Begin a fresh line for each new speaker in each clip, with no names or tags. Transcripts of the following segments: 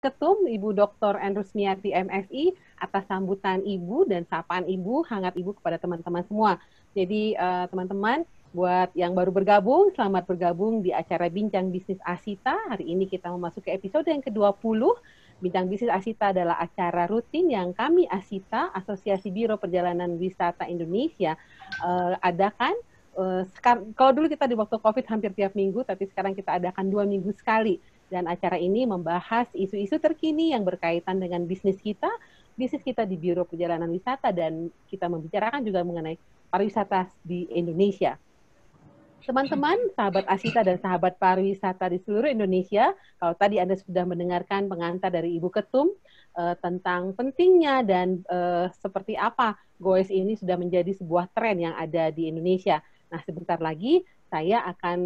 Ketum, Ibu Dr. Endrusmiati MSI, atas sambutan Ibu dan sapaan Ibu, hangat Ibu kepada teman-teman semua. Jadi teman-teman, buat yang baru bergabung, selamat bergabung di acara Bincang Bisnis Asita. Hari ini kita memasuki episode yang ke-20. Bincang Bisnis Asita adalah acara rutin yang kami Asita, Asosiasi Biro Perjalanan Wisata Indonesia, adakan. Kalau dulu kita di waktu COVID hampir tiap minggu, tapi sekarang kita adakan 2 minggu sekali. Dan acara ini membahas isu-isu terkini yang berkaitan dengan bisnis kita di Biro Perjalanan Wisata, dan kita membicarakan juga mengenai pariwisata di Indonesia. Teman-teman, sahabat Asita dan sahabat pariwisata di seluruh Indonesia, kalau tadi Anda sudah mendengarkan pengantar dari Ibu Ketum tentang pentingnya dan seperti apa goes ini sudah menjadi sebuah tren yang ada di Indonesia. Nah, sebentar lagi saya akan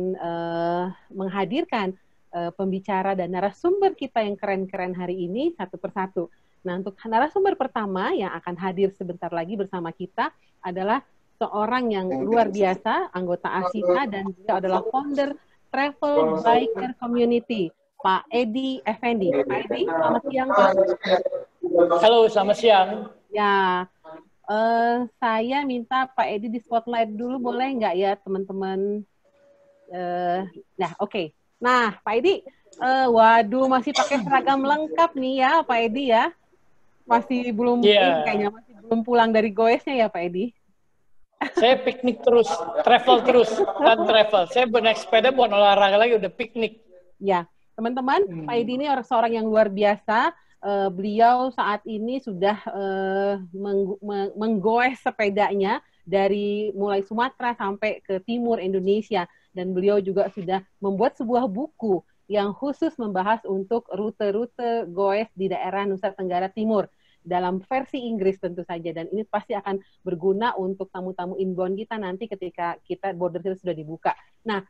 menghadirkan pembicara dan narasumber kita yang keren-keren hari ini satu persatu. Nah, untuk narasumber pertama yang akan hadir sebentar lagi bersama kita adalah seorang yang luar biasa, anggota Asita, dan dia adalah founder Travel Biker Community, Pak Edi Effendi. Pak Edi, selamat siang, Pak.
Halo, selamat siang.
Ya, saya minta Pak Edi di spotlight dulu, boleh nggak ya, teman-teman? Nah, oke. Nah, Pak Edi, waduh, masih pakai seragam lengkap nih ya, Pak Edi ya. Masih belum, kayaknya masih belum pulang dari goesnya ya, Pak Edi.
Saya piknik terus, travel terus, kan travel. Saya naik sepeda bukan olahraga lagi, udah piknik.
Ya, teman-teman, Pak Edi ini seorang yang luar biasa. Beliau saat ini sudah menggoes sepedanya dari mulai Sumatera sampai ke timur Indonesia. Dan beliau juga sudah membuat sebuah buku yang khusus membahas untuk rute-rute goes di daerah Nusa Tenggara Timur, dalam versi Inggris tentu saja, dan ini pasti akan berguna untuk tamu-tamu inbound kita nanti ketika kita border kita sudah dibuka. Nah,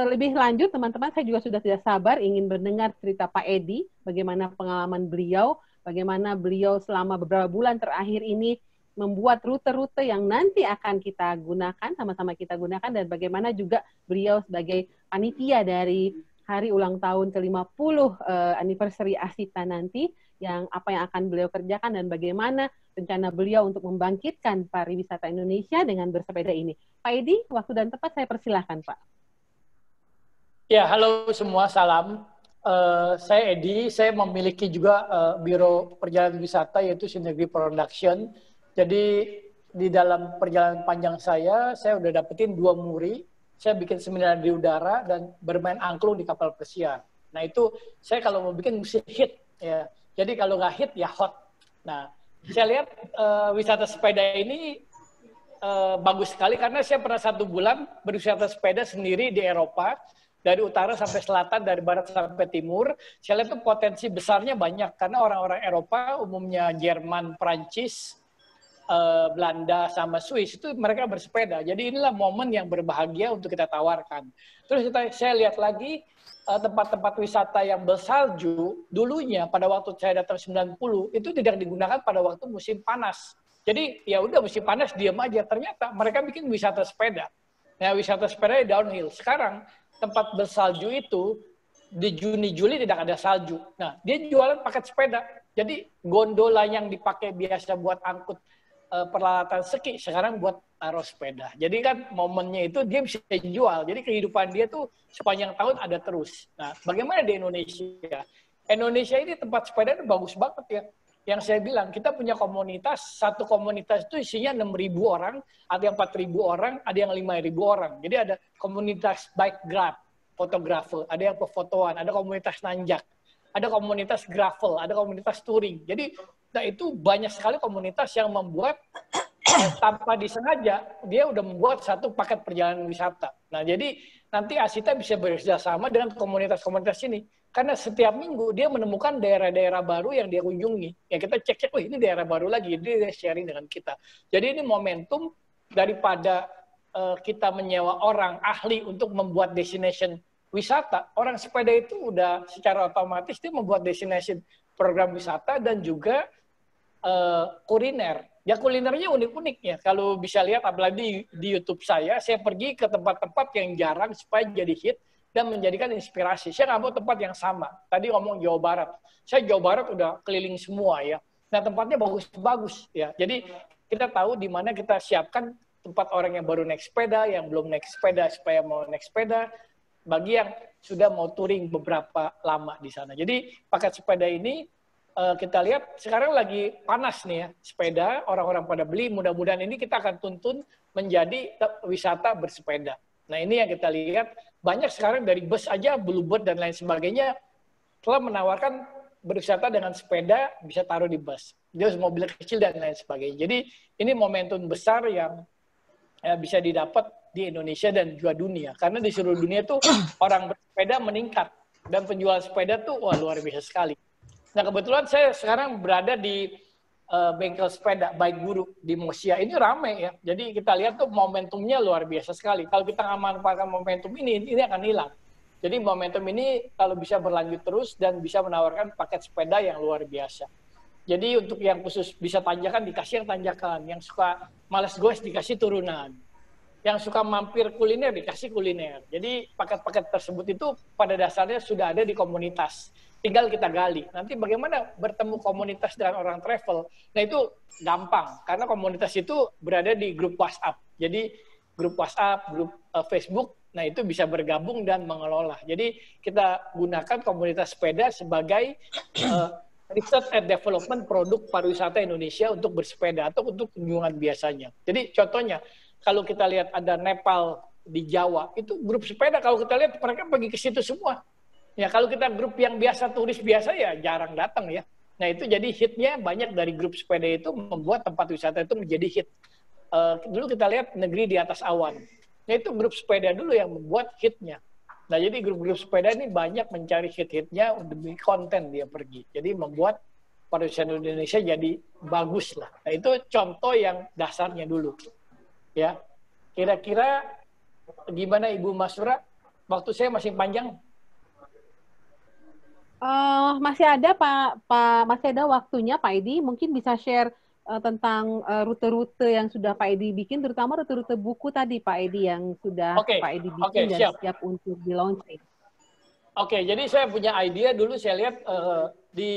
lebih lanjut teman-teman, saya juga sudah tidak sabar ingin mendengar cerita Pak Edi, bagaimana pengalaman beliau, bagaimana beliau selama beberapa bulan terakhir ini membuat rute-rute yang nanti akan kita gunakan, sama-sama kita gunakan, dan bagaimana juga beliau sebagai panitia dari hari ulang tahun ke-50 anniversary Asita nanti, yang apa yang akan beliau kerjakan dan bagaimana rencana beliau untuk membangkitkan pariwisata Indonesia dengan bersepeda ini. Pak Edi, waktu dan tempat saya persilahkan, Pak.
Ya, halo semua, salam. Saya Edi, saya memiliki juga Biro Perjalanan Wisata, yaitu Synergy Production. Jadi di dalam perjalanan panjang saya udah dapetin 2 muri. Saya bikin seminar di udara dan bermain angklung di kapal pesiar. Nah itu saya kalau mau bikin mesti hit ya. Jadi kalau nggak hit ya hot. Nah saya lihat wisata sepeda ini bagus sekali karena saya pernah 1 bulan berwisata sepeda sendiri di Eropa, dari utara sampai selatan, dari barat sampai timur. Saya lihat tuh potensi besarnya banyak karena orang-orang Eropa umumnya Jerman, Prancis, Belanda sama Swiss itu mereka bersepeda. Jadi inilah momen yang berbahagia untuk kita tawarkan. Terus saya lihat lagi tempat-tempat wisata yang bersalju dulunya pada waktu saya datang 90 itu tidak digunakan pada waktu musim panas. Jadi ya udah musim panas diam aja. Ternyata mereka bikin wisata sepeda. Nah, wisata sepeda downhill. Sekarang tempat bersalju itu di Juni Juli tidak ada salju. Nah, dia jualan paket sepeda. Jadi gondola yang dipakai biasa buat angkut peralatan ski sekarang buat taruh sepeda. Jadi kan momennya itu dia bisa jual. Jadi kehidupan dia tuh sepanjang tahun ada terus. Nah, bagaimana di Indonesia? Indonesia ini tempat sepeda itu bagus banget ya. Yang saya bilang, kita punya komunitas, satu komunitas itu isinya 6.000 orang, ada yang 4.000 orang, ada yang 5.000 orang. Jadi ada komunitas bike grab, fotografer, ada yang pefotoan, ada komunitas nanjak, ada komunitas gravel, ada komunitas touring. Jadi nah itu banyak sekali komunitas yang membuat tanpa disengaja dia udah membuat satu paket perjalanan wisata. Nah jadi nanti Asita bisa bekerjasama dengan komunitas-komunitas ini karena setiap minggu dia menemukan daerah-daerah baru yang dia kunjungi. Ya kita cek-cek, ini daerah baru lagi, dia sharing dengan kita. Jadi ini momentum daripada kita menyewa orang ahli untuk membuat destination wisata. Orang sepeda itu udah secara otomatis dia membuat destination program wisata dan juga kuliner. Ya kulinernya unik-unik ya. Kalau bisa lihat apalagi di YouTube saya pergi ke tempat-tempat yang jarang supaya jadi hit. dan menjadikan inspirasi. Saya nggak mau tempat yang sama. Tadi ngomong Jawa Barat. Saya Jawa Barat udah keliling semua ya. Nah tempatnya bagus-bagus ya. Jadi kita tahu di mana kita siapkan tempat orang yang baru naik sepeda, yang belum naik sepeda supaya mau naik sepeda, bagi yang sudah mau touring beberapa lama di sana. Jadi paket sepeda ini kita lihat sekarang lagi panas nih ya, sepeda, orang-orang pada beli, mudah-mudahan ini kita akan tuntun menjadi wisata bersepeda. Nah ini yang kita lihat, banyak sekarang dari bus aja, Bluebird dan lain sebagainya, telah menawarkan berwisata dengan sepeda, bisa taruh di bus. Dia mobil kecil dan lain sebagainya. Jadi ini momentum besar yang bisa didapat di Indonesia dan juga dunia. Karena di seluruh dunia tuh orang bersepeda meningkat. Dan penjual sepeda tuh wah luar biasa sekali. Nah kebetulan saya sekarang berada di bengkel sepeda Baik Guru di Mosia. Ini ramai ya. Jadi kita lihat tuh momentumnya luar biasa sekali. Kalau kita nggak manfaatkan momentum ini akan hilang. Jadi momentum ini kalau bisa berlanjut terus dan bisa menawarkan paket sepeda yang luar biasa. Jadi untuk yang khusus bisa tanjakan, dikasih yang tanjakan. Yang suka malas goes, dikasih turunan. Yang suka mampir kuliner, dikasih kuliner. Jadi paket-paket tersebut itu pada dasarnya sudah ada di komunitas. Tinggal kita gali. Nanti bagaimana bertemu komunitas dengan orang travel. Nah itu gampang. Karena komunitas itu berada di grup WhatsApp. Jadi grup WhatsApp, grup Facebook, nah itu bisa bergabung dan mengelola. Jadi kita gunakan komunitas sepeda sebagai research and development produk pariwisata Indonesia untuk bersepeda atau untuk kunjungan biasanya. Jadi contohnya, kalau kita lihat ada Nepal di Jawa, itu grup sepeda kalau kita lihat mereka pergi ke situ semua. Ya kalau kita grup yang biasa, turis biasa ya jarang datang ya. Nah itu jadi hitnya banyak dari grup sepeda itu membuat tempat wisata itu menjadi hit. Dulu kita lihat Negeri di Atas Awan. Nah itu grup sepeda dulu yang membuat hitnya. Nah jadi grup-grup sepeda ini banyak mencari hit-hitnya demi konten dia pergi. Jadi membuat pariwisata Indonesia jadi bagus lah. Nah itu contoh yang dasarnya dulu. Ya, kira-kira gimana Ibu Masura? Waktu saya masih panjang.
Masih ada masih ada waktunya Pak Edi, mungkin bisa share tentang rute-rute yang sudah Pak Edi bikin, terutama rute-rute buku tadi Pak Edi yang sudah Pak Edi bikin dan siap untuk di launching.
Oke, jadi saya punya ide dulu saya lihat di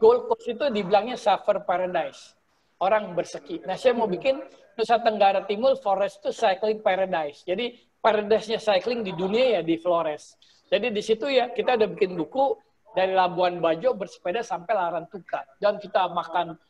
Gold Coast itu dibilangnya Suffer Paradise, orang berski. Nah saya mau bikin Nusa Tenggara Timur Forest itu Cycling Paradise. Jadi paradise-nya cycling di dunia ya di Flores. Jadi di situ ya kita udah bikin buku dari Labuan Bajo bersepeda sampai Larantuka. Dan kita makan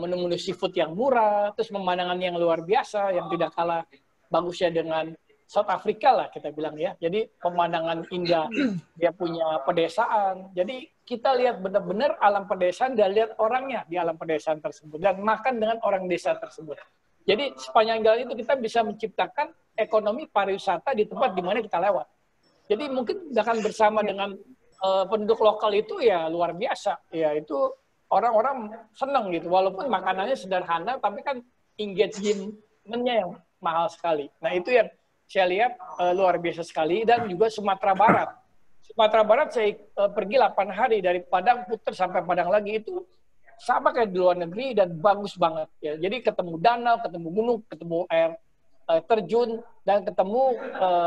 menu-menu seafood yang murah, terus pemandangan yang luar biasa, yang tidak kalah bagusnya dengan South Africa lah kita bilang ya. Jadi pemandangan indah, dia punya pedesaan. Jadi kita lihat benar-benar alam pedesaan dan lihat orangnya di alam pedesaan tersebut. Dan makan dengan orang desa tersebut. Jadi sepanjang jalan itu kita bisa menciptakan ekonomi pariwisata di tempat di mana kita lewat. Jadi mungkin akan bersama dengan penduduk lokal itu ya luar biasa. Ya itu orang-orang senang gitu. Walaupun makanannya sederhana, tapi kan engagement-nya yang mahal sekali. Nah itu yang saya lihat luar biasa sekali. Dan juga Sumatera Barat. Sumatera Barat saya pergi 8 hari dari Padang putar sampai Padang lagi itu sama kayak di luar negeri dan bagus banget. Ya. Jadi ketemu danau, ketemu gunung, ketemu air terjun, dan ketemu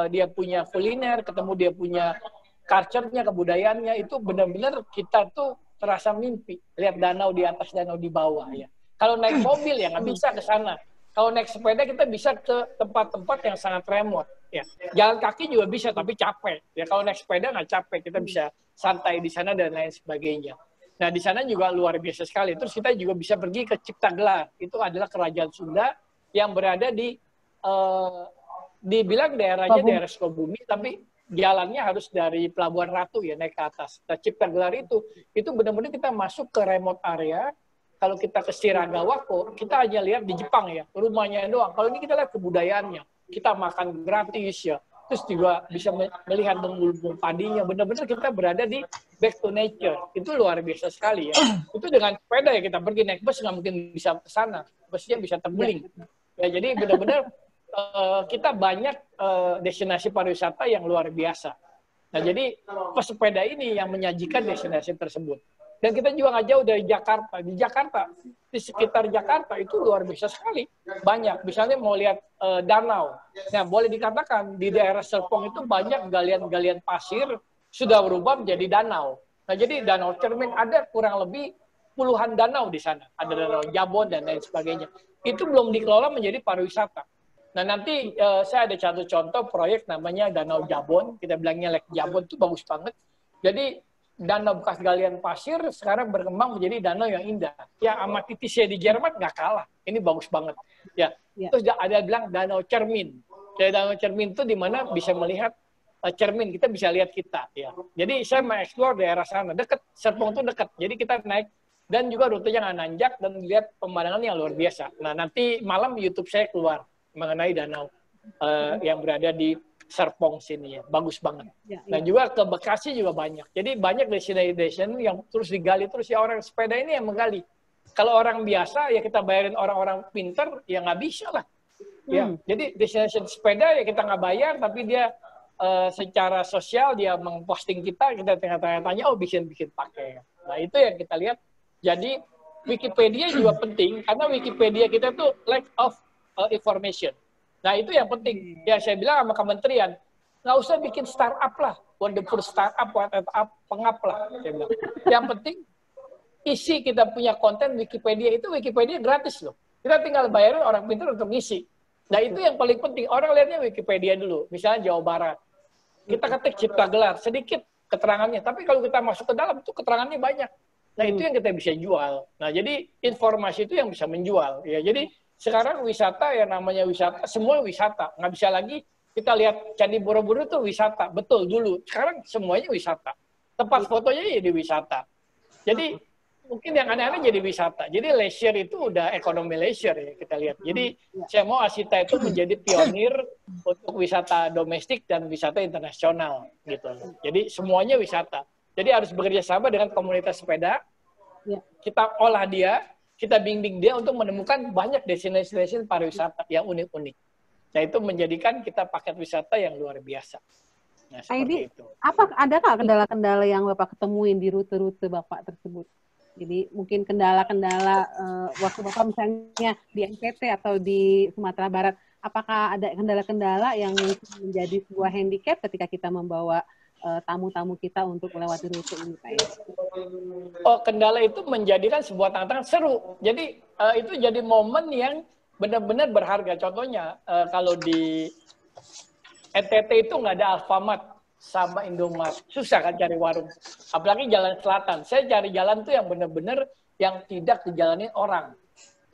dia punya kuliner, ketemu dia punya culture-nya, kebudayaannya, itu benar-benar kita tuh terasa mimpi. Lihat danau di atas, danau di bawah. Ya. Kalau naik mobil ya nggak bisa ke sana. Kalau naik sepeda kita bisa ke tempat-tempat yang sangat remote. Ya. Jalan kaki juga bisa, tapi capek. Ya kalau naik sepeda nggak capek, kita bisa santai di sana dan lain sebagainya. Nah di sana juga luar biasa sekali. Terus kita juga bisa pergi ke Ciptagelar. Itu adalah kerajaan Sunda yang berada di dibilang daerahnya daerah Sukabumi, tapi jalannya harus dari Pelabuhan Ratu ya naik ke atas. Nah, Ciptagelar itu benar-benar kita masuk ke remote area. Kalau kita ke Shiragawako, kita hanya lihat di Jepang ya, rumahnya doang. Kalau ini kita lihat kebudayaannya, kita makan gratis ya. Terus juga bisa melihat lumbung padinya. Benar-benar kita berada di back to nature. Itu luar biasa sekali ya. Itu dengan sepeda ya kita pergi, naik bus nggak mungkin bisa ke sana. Busnya bisa terguling. Ya, jadi benar-benar kita banyak destinasi pariwisata yang luar biasa. Nah, jadi pesepeda ini yang menyajikan destinasi tersebut. Dan kita juga nggak jauh dari Jakarta. Di Jakarta, di sekitar Jakarta itu luar biasa sekali. Banyak. Misalnya mau lihat danau. Nah, boleh dikatakan di daerah Serpong itu banyak galian-galian pasir sudah berubah menjadi danau. Nah, jadi Danau Cermin ada kurang lebih puluhan danau di sana. Ada Danau Jabon dan lain sebagainya. Itu belum dikelola menjadi pariwisata. Nah, nanti saya ada satu contoh proyek namanya Danau Jabon. Kita bilangnya Lake Jabon, itu bagus banget. Jadi danau bekas galian pasir sekarang berkembang menjadi danau yang indah. Ya, sama Titisee di Jerman nggak kalah. Ini bagus banget. Ya. Terus ada bilang Danau Cermin. Dari Danau Cermin itu di mana bisa melihat cermin, kita bisa lihat kita. Ya. Jadi saya mengeksplor daerah sana. Dekat, Serpong itu dekat. Jadi kita naik dan juga rutenya nggak nanjak dan lihat pemandangan yang luar biasa. Nah, nanti malam YouTube saya keluar mengenai danau yang berada di Serpong sini ya, bagus banget. Dan juga ke Bekasi juga banyak. Jadi banyak destination yang terus digali terus ya, orang sepeda ini yang menggali. Kalau orang biasa ya kita bayarin orang-orang pinter ya nggak bisa lah. Ya, jadi destination sepeda ya kita nggak bayar, tapi dia secara sosial dia memposting kita tinggal tanya-tanya, oh bikin pakai. Nah itu yang kita lihat. Jadi Wikipedia juga penting karena Wikipedia kita tuh lack of information. Nah itu yang penting. Ya saya bilang sama kementerian, nggak usah bikin startup lah, wonderful startup, pengap lah. Saya bilang. Yang penting isi kita punya konten Wikipedia itu Wikipedia gratis loh. Kita tinggal bayarin orang pintar untuk ngisi. Nah itu yang paling penting. Orang lihatnya Wikipedia dulu. Misalnya Jawa Barat. Kita ketik Cipta Gelar, sedikit keterangannya. Tapi kalau kita masuk ke dalam itu keterangannya banyak. Nah itu yang kita bisa jual. Nah jadi informasi itu yang bisa menjual. Ya jadi sekarang wisata ya namanya wisata, semua wisata. Nggak bisa lagi kita lihat Candi Borobudur itu wisata. Betul dulu. Sekarang semuanya wisata. Tempat fotonya jadi wisata. Jadi mungkin yang aneh-aneh jadi wisata. Jadi leisure itu udah ekonomi leisure ya kita lihat. Jadi saya mau Asita itu menjadi pionir untuk wisata domestik dan wisata internasional gitu. Jadi semuanya wisata. Jadi harus bekerja sama dengan komunitas sepeda. Kita olah dia, kita bimbing dia untuk menemukan banyak destinasi pariwisata yang unik-unik. Nah itu menjadikan kita paket wisata yang luar biasa. Nah seperti itu.
Ada nggak kendala-kendala yang Bapak ketemuin di rute-rute Bapak tersebut? Jadi mungkin kendala-kendala waktu Bapak misalnya di NTT atau di Sumatera Barat, apakah ada kendala-kendala yang menjadi sebuah handicap ketika kita membawa tamu-tamu kita untuk melewati rute ini, Pak?
Oh, kendala itu menjadikan sebuah tantangan seru. Jadi itu jadi momen yang benar-benar berharga. Contohnya kalau di NTT itu nggak ada Alfamart sama Indomaret, susah kan cari warung. Apalagi jalan selatan. Saya cari jalan tuh yang benar-benar yang tidak dijalani orang.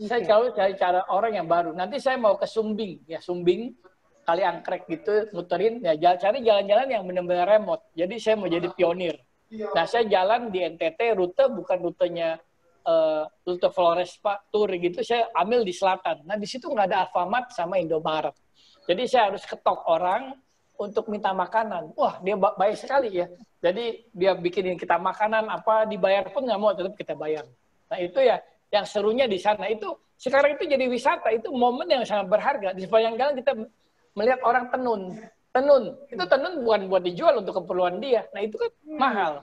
Saya selalu cari cara orang yang baru. Nanti saya mau ke Sumbing, ya Sumbing, Kali Angkrek gitu, muterin, ya cari jalan-jalan yang benar-benar remote. Jadi saya mau jadi pionir. Nah saya jalan di NTT, rute bukan rutenya rute Flores Pak, tour gitu, saya ambil di selatan. Nah di situ nggak ada Alfamart sama Indomaret. Jadi saya harus ketok orang untuk minta makanan. Wah, dia baik sekali ya. Jadi dia bikinin kita makanan, apa dibayar pun nggak mau, tetap kita bayar. Nah itu ya, yang serunya di sana. Itu sekarang itu jadi wisata, itu momen yang sangat berharga. Di sepanjang jalan kita melihat orang tenun. Itu tenun bukan buat dijual untuk keperluan dia. Nah itu kan mahal.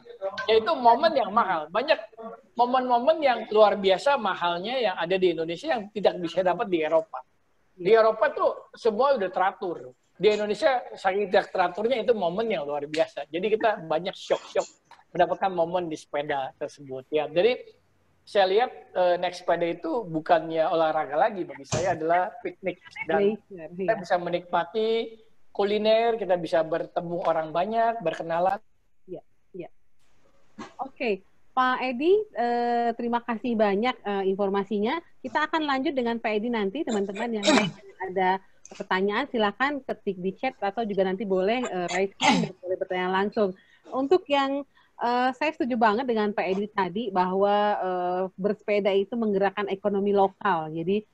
Yaitu momen yang mahal. Banyak momen-momen yang luar biasa mahalnya yang ada di Indonesia yang tidak bisa dapat di Eropa. Di Eropa tuh semua udah teratur. Di Indonesia saking tidak teraturnya itu momen yang luar biasa. Jadi kita banyak shock mendapatkan momen di sepeda tersebut. Ya, jadi saya lihat naik sepeda itu bukannya olahraga lagi, bagi saya adalah piknik. Dan kita bisa menikmati kuliner, kita bisa bertemu orang banyak, berkenalan.
Ya. Oke, Pak Edi, terima kasih banyak informasinya. Kita akan lanjut dengan Pak Edi nanti, teman-teman yang ada pertanyaan silakan ketik di chat atau juga nanti boleh raise hand dan boleh bertanya langsung. Untuk yang saya setuju banget dengan Pak Edi tadi bahwa bersepeda itu menggerakkan ekonomi lokal. Jadi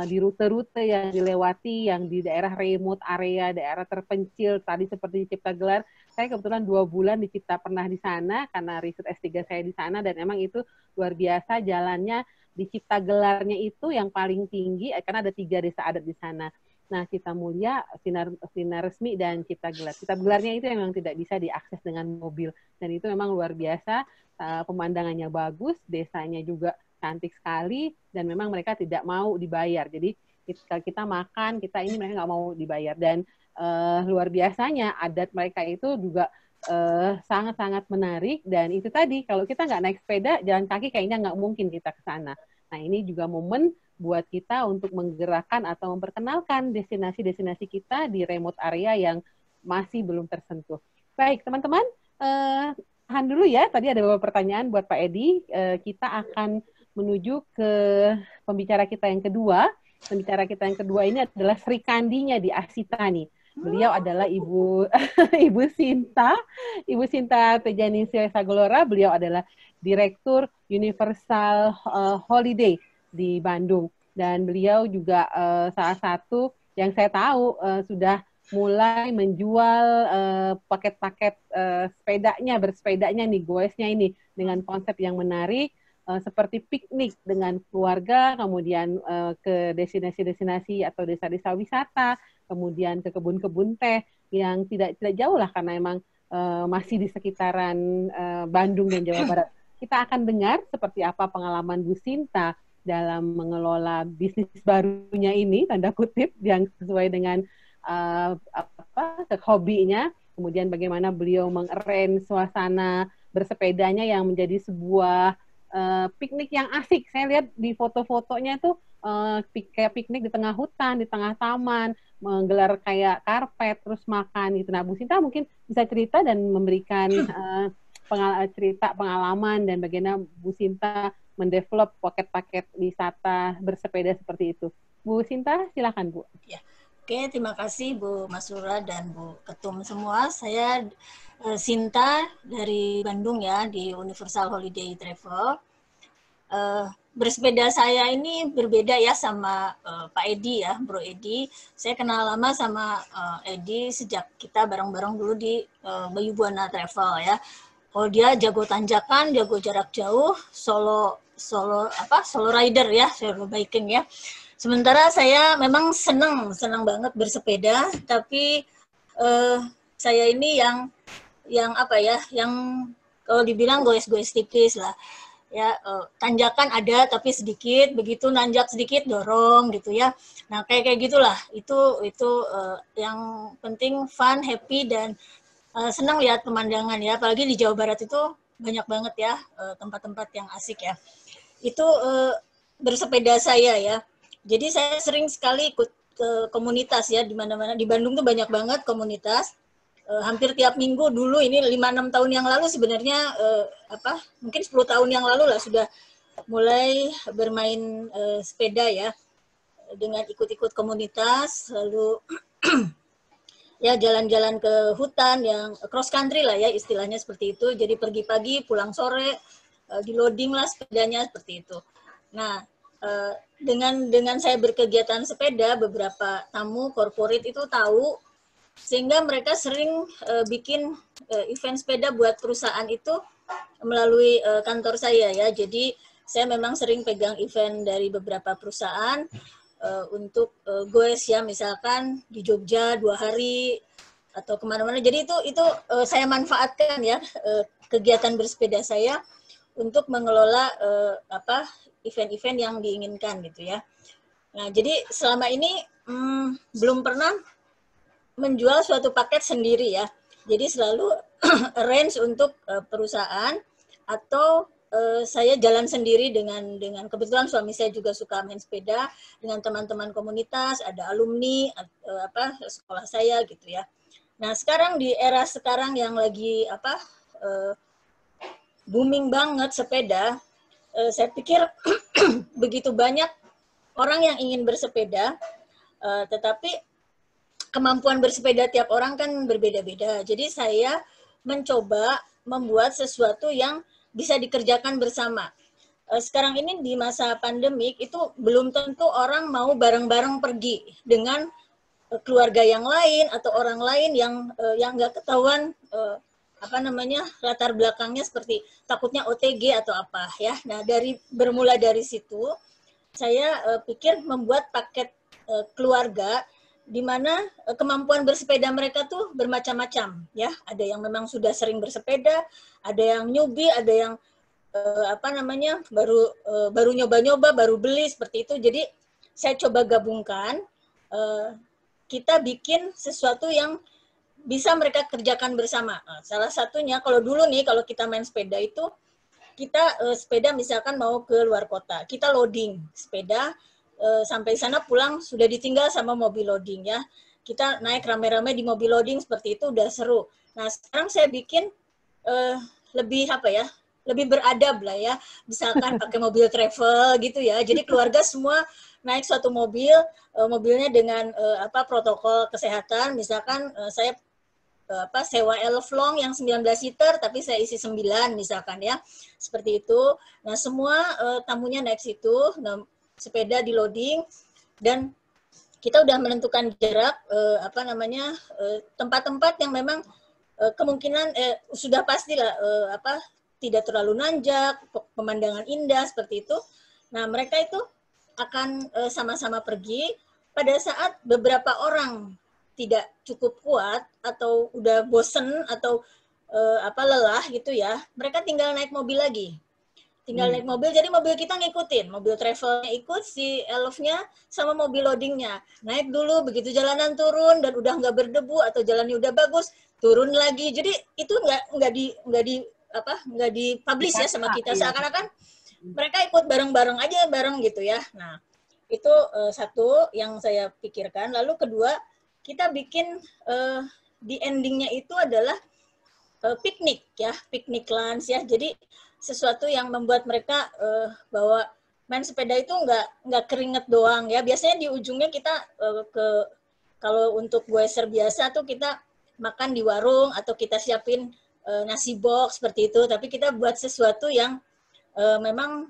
di rute-rute yang dilewati, yang di daerah remote area, daerah terpencil, tadi seperti Cipta Gelar, saya kebetulan 2 bulan pernah di sana karena riset S3 saya di sana, dan emang itu luar biasa jalannya di Cipta Gelarnya itu yang paling tinggi karena ada 3 desa adat di sana. Nah, Cipta Mulia, Sinar Resmi, dan Cipta Gelar. Cipta Gelarnya itu memang tidak bisa diakses dengan mobil. Dan itu memang luar biasa, pemandangannya bagus, desanya juga cantik sekali, dan memang mereka tidak mau dibayar. Jadi kita makan, kita ini mereka nggak mau dibayar. Dan luar biasanya adat mereka itu juga sangat-sangat menarik. Dan itu tadi, kalau kita nggak naik sepeda, jalan kaki kayaknya nggak mungkin kita ke sana. Nah, ini juga momen buat kita untuk menggerakkan atau memperkenalkan destinasi-destinasi kita di remote area yang masih belum tersentuh. Baik, teman-teman, tahan dulu ya. Tadi ada beberapa pertanyaan buat Pak Edi. Kita akan menuju ke pembicara kita yang kedua. Pembicara kita yang kedua ini adalah Sri Kandinya di Asita nih. Beliau adalah Ibu Sinta Tejani Sagolora. Beliau adalah Direktur Universal Holiday di Bandung, dan beliau juga salah satu yang saya tahu sudah mulai menjual paket-paket bersepedanya nih, goesnya ini dengan konsep yang menarik seperti piknik dengan keluarga, kemudian ke destinasi-destinasi atau desa-desa wisata, kemudian ke kebun-kebun teh yang tidak jauh lah karena emang masih di sekitaran Bandung dan Jawa Barat. Kita akan dengar seperti apa pengalaman Bu Sinta dalam mengelola bisnis barunya ini, tanda kutip, yang sesuai dengan hobinya, kemudian bagaimana beliau mengarrange suasana bersepedanya yang menjadi sebuah piknik yang asik. Saya lihat di foto-fotonya itu kayak piknik di tengah hutan, di tengah taman, menggelar kayak karpet, terus makan gitu. Nah, Bu Sinta mungkin bisa cerita dan memberikan cerita pengalaman dan bagaimana Bu Sinta mendevelop paket-paket wisata bersepeda seperti itu. Bu Sinta, silakan Bu.
Ya. Oke, terima kasih Bu Masura dan Bu Ketum semua. Saya Sinta dari Bandung ya, di Universal Holiday Travel. Bersepeda saya ini berbeda ya sama Pak Edi ya, Bro Edi. Saya kenal lama sama Edi sejak kita bareng-bareng dulu di Bayu Buana Travel ya. Kalau dia jago tanjakan, jago jarak jauh, solo rider ya, solo biking ya. Sementara saya memang senang banget bersepeda, tapi saya ini yang apa ya, yang kalau dibilang goes-goes tipis lah. Ya, tanjakan ada tapi sedikit, begitu nanjak sedikit dorong gitu ya. Nah, kayak gitulah. Itu yang penting fun, happy, dan senang lihat pemandangan ya. Apalagi di Jawa Barat itu banyak banget ya tempat-tempat yang asik ya. Itu bersepeda saya ya. Jadi saya sering sekali ikut komunitas ya, di mana-mana. Di Bandung tuh banyak banget komunitas. Hampir tiap minggu dulu, ini 5-6 tahun yang lalu sebenarnya, mungkin 10 tahun yang lalu lah sudah mulai bermain sepeda ya, dengan ikut-ikut komunitas, lalu ya jalan-jalan ke hutan yang cross country lah ya istilahnya seperti itu. Jadi pergi pagi, pulang sore, di loading lah sepedanya seperti itu. Nah, dengan saya berkegiatan sepeda, beberapa tamu corporate itu tahu, sehingga mereka sering bikin event sepeda buat perusahaan itu melalui kantor saya ya. Jadi saya memang sering pegang event dari beberapa perusahaan untuk goes ya, misalkan di Jogja 2 hari atau kemana-mana. Jadi itu saya manfaatkan ya kegiatan bersepeda saya untuk mengelola event-event yang diinginkan gitu ya. Nah, jadi selama ini belum pernah menjual suatu paket sendiri ya. Jadi selalu arrange untuk perusahaan atau saya jalan sendiri dengan kebetulan suami saya juga suka main sepeda dengan teman-teman komunitas, ada alumni sekolah saya gitu ya. Nah, sekarang di era sekarang yang lagi booming banget sepeda, saya pikir begitu banyak orang yang ingin bersepeda, tetapi kemampuan bersepeda tiap orang kan berbeda-beda. Jadi saya mencoba membuat sesuatu yang bisa dikerjakan bersama. Sekarang ini di masa pandemik itu belum tentu orang mau bareng-bareng pergi dengan keluarga yang lain atau orang lain yang nggak ketahuan latar belakangnya, seperti takutnya OTG atau apa ya. Nah, bermula dari situ saya pikir membuat paket keluarga di mana kemampuan bersepeda mereka tuh bermacam-macam ya. Ada yang memang sudah sering bersepeda, ada yang newbie, ada yang baru nyoba-nyoba, baru beli seperti itu. Jadi saya coba gabungkan, kita bikin sesuatu yang bisa mereka kerjakan bersama. Salah satunya kalau dulu nih, kalau kita main sepeda itu, kita sepeda misalkan mau ke luar kota, kita loading sepeda, sampai sana pulang sudah ditinggal sama mobil loading ya. Kita naik rame-rame di mobil loading seperti itu udah seru. Nah sekarang saya bikin lebih lebih beradab lah ya. Misalkan pakai mobil travel gitu ya. Jadi keluarga semua naik suatu mobil, mobilnya dengan protokol kesehatan. Misalkan saya sewa Elflong yang 19 seater tapi saya isi 9 misalkan ya. Seperti itu. Nah, semua tamunya naik situ, sepeda di loading dan kita udah menentukan jarak tempat-tempat yang memang kemungkinan sudah pastilah tidak terlalu nanjak, pemandangan indah seperti itu. Nah, mereka itu akan sama-sama pergi pada saat beberapa orang tidak cukup kuat atau udah bosen atau lelah gitu ya, mereka tinggal naik mobil lagi. Tinggal naik mobil, jadi mobil kita ngikutin. Mobil travelnya ikut, si elfnya sama mobil loadingnya. Naik dulu, begitu jalanan turun dan udah nggak berdebu atau jalannya udah bagus, turun lagi. Jadi itu nggak dipublish ya sama kita. Seakan-akan mereka ikut bareng-bareng aja, bareng gitu ya. Nah, itu satu yang saya pikirkan. Lalu kedua, kita bikin di endingnya itu adalah piknik ya, piknik lunch ya. Jadi sesuatu yang membuat mereka bahwa main sepeda itu nggak keringet doang ya. Biasanya di ujungnya kita kalau untuk goeser biasa tuh kita makan di warung atau kita siapin nasi box seperti itu. Tapi kita buat sesuatu yang memang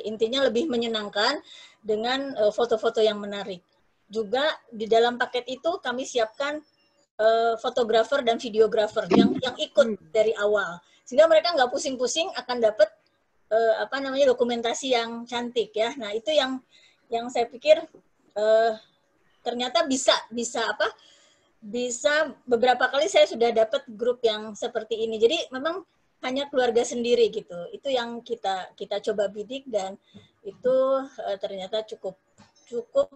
intinya lebih menyenangkan dengan foto-foto yang menarik. Juga di dalam paket itu kami siapkan fotografer dan videografer yang ikut dari awal, sehingga mereka nggak pusing-pusing akan dapat dokumentasi yang cantik ya. Nah itu yang saya pikir ternyata bisa beberapa kali saya sudah dapat grup yang seperti ini. Jadi memang hanya keluarga sendiri gitu. Itu yang kita coba bidik dan itu ternyata cukup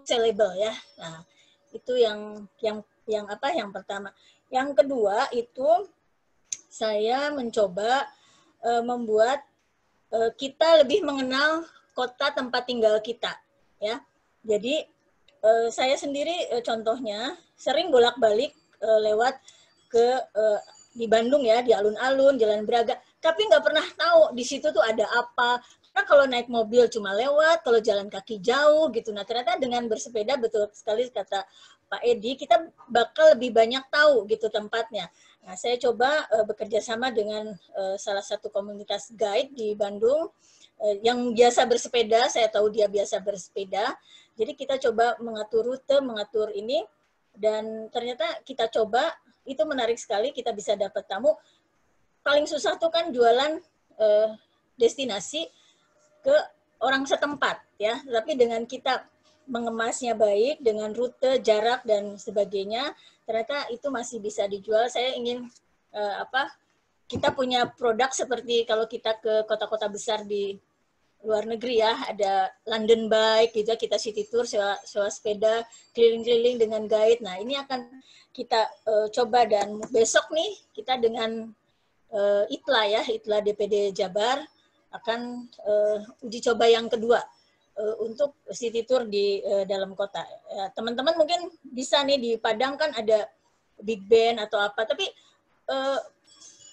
sellable ya. Nah, itu yang pertama. Yang kedua itu saya mencoba membuat kita lebih mengenal kota tempat tinggal kita ya. Jadi saya sendiri contohnya sering bolak-balik lewat ke di Bandung ya, di alun-alun, Jalan Braga, tapi nggak pernah tahu di situ tuh ada apa. Karena kalau naik mobil cuma lewat, kalau jalan kaki jauh gitu. Nah ternyata dengan bersepeda, betul sekali kata Pak Edi, kita bakal lebih banyak tahu gitu tempatnya. Nah saya coba bekerja sama dengan salah satu komunitas guide di Bandung yang biasa bersepeda. Saya tahu dia biasa bersepeda. Jadi kita coba mengatur rute, mengatur ini, dan ternyata kita coba itu menarik sekali. Kita bisa dapat tamu. Paling susah tuh kan jualan destinasi ke orang setempat ya, tapi dengan kita mengemasnya baik dengan rute, jarak dan sebagainya, ternyata itu masih bisa dijual. Saya ingin kita punya produk seperti kalau kita ke kota-kota besar di luar negeri ya, ada London Bike gitu, kita city tour, sewa sepeda keliling-keliling dengan guide. Nah ini akan kita coba, dan besok nih kita dengan ITLA DPD Jabar akan uji coba yang kedua untuk city tour di dalam kota. Teman-teman mungkin bisa nih, di Padang kan ada big band atau apa, tapi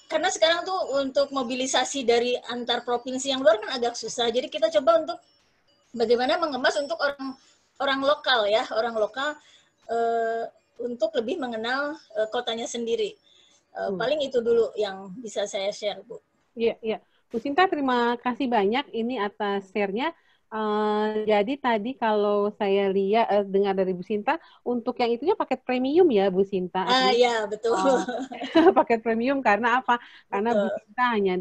karena sekarang tuh untuk mobilisasi dari antar provinsi yang luar kan agak susah. Jadi kita coba untuk bagaimana mengemas untuk orang lokal ya, orang lokal untuk lebih mengenal kotanya sendiri. Paling itu dulu yang bisa saya share, Bu.
Iya, iya. Bu Sinta, terima kasih banyak ini atas share-nya. Jadi tadi kalau saya lihat dengar dari Bu Sinta, untuk yang itunya paket premium ya Bu Sinta.
Ya, betul.
Paket premium karena apa? Karena Bu
Betul.
Sinta hanya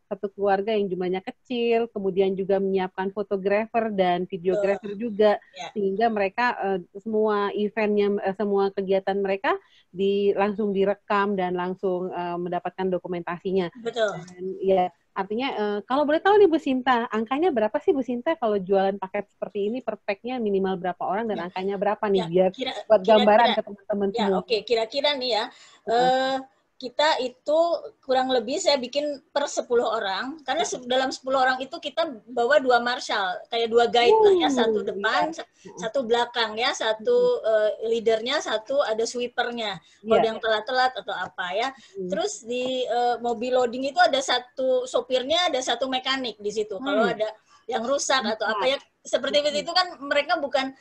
satu keluarga yang jumlahnya kecil, kemudian juga menyiapkan fotografer dan videografer juga,
Ya.
sehingga mereka semua eventnya, semua kegiatan mereka langsung direkam dan langsung mendapatkan dokumentasinya.
Betul.
Dan, ya. Artinya, kalau boleh tahu nih Bu Sinta, angkanya berapa sih Bu Sinta kalau jualan paket seperti ini, per pack-nya minimal berapa orang dan angkanya berapa nih, biar buat gambaran ke teman-teman semua.
Oke, kira-kira nih ya, kita itu kurang lebih saya bikin per 10 orang, karena dalam 10 orang itu kita bawa 2 marshal, kayak 2 guide lah ya, satu depan, satu belakang ya, satu leadernya, satu ada sweepernya, kalau yang telat-telat atau apa ya. Terus di mobil loading itu ada satu sopirnya, ada satu mekanik di situ. Kalau ada yang rusak atau apa ya, seperti itu kan mereka bukan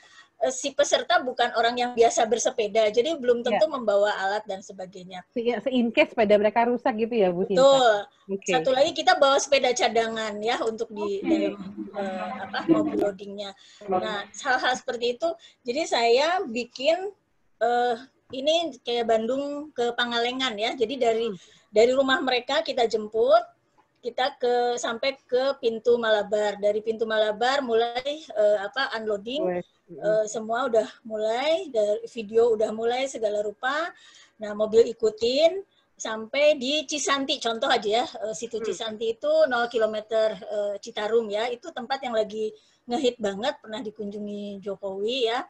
si peserta bukan orang yang biasa bersepeda, jadi belum tentu membawa alat dan sebagainya.
In case sepeda mereka rusak gitu ya Bu Sinta?
Betul. Satu lagi kita bawa sepeda cadangan ya untuk di dalam mobil loadingnya. Nah, hal-hal seperti itu, jadi saya bikin ini kayak Bandung ke Pangalengan ya, jadi dari rumah mereka kita jemput, kita sampai ke pintu Malabar. Dari pintu Malabar mulai unloading, semua udah mulai, dari video udah mulai segala rupa. Nah, mobil ikutin sampai di Cisanti, contoh aja ya, situ Cisanti itu 0 km Citarum ya, itu tempat yang lagi ngehit banget, pernah dikunjungi Jokowi ya,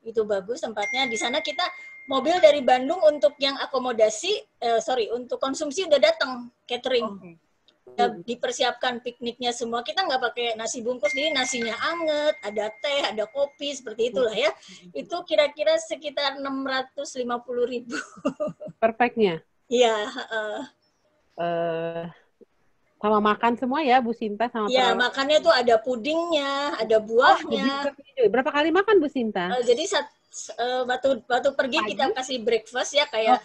itu bagus tempatnya. Di sana kita mobil dari Bandung untuk yang akomodasi, untuk konsumsi udah datang catering. Dipersiapkan pikniknya semua, kita nggak pakai nasi bungkus, jadi nasinya anget, ada teh, ada kopi, seperti itulah ya. Itu kira-kira sekitar 650.000
per pack-nya.
Iya.
Sama makan semua ya Bu Sinta? Sama
makannya tuh ada pudingnya, ada buahnya.
Berapa kali makan Bu Sinta?
Jadi waktu pergi kita kasih breakfast ya, kayak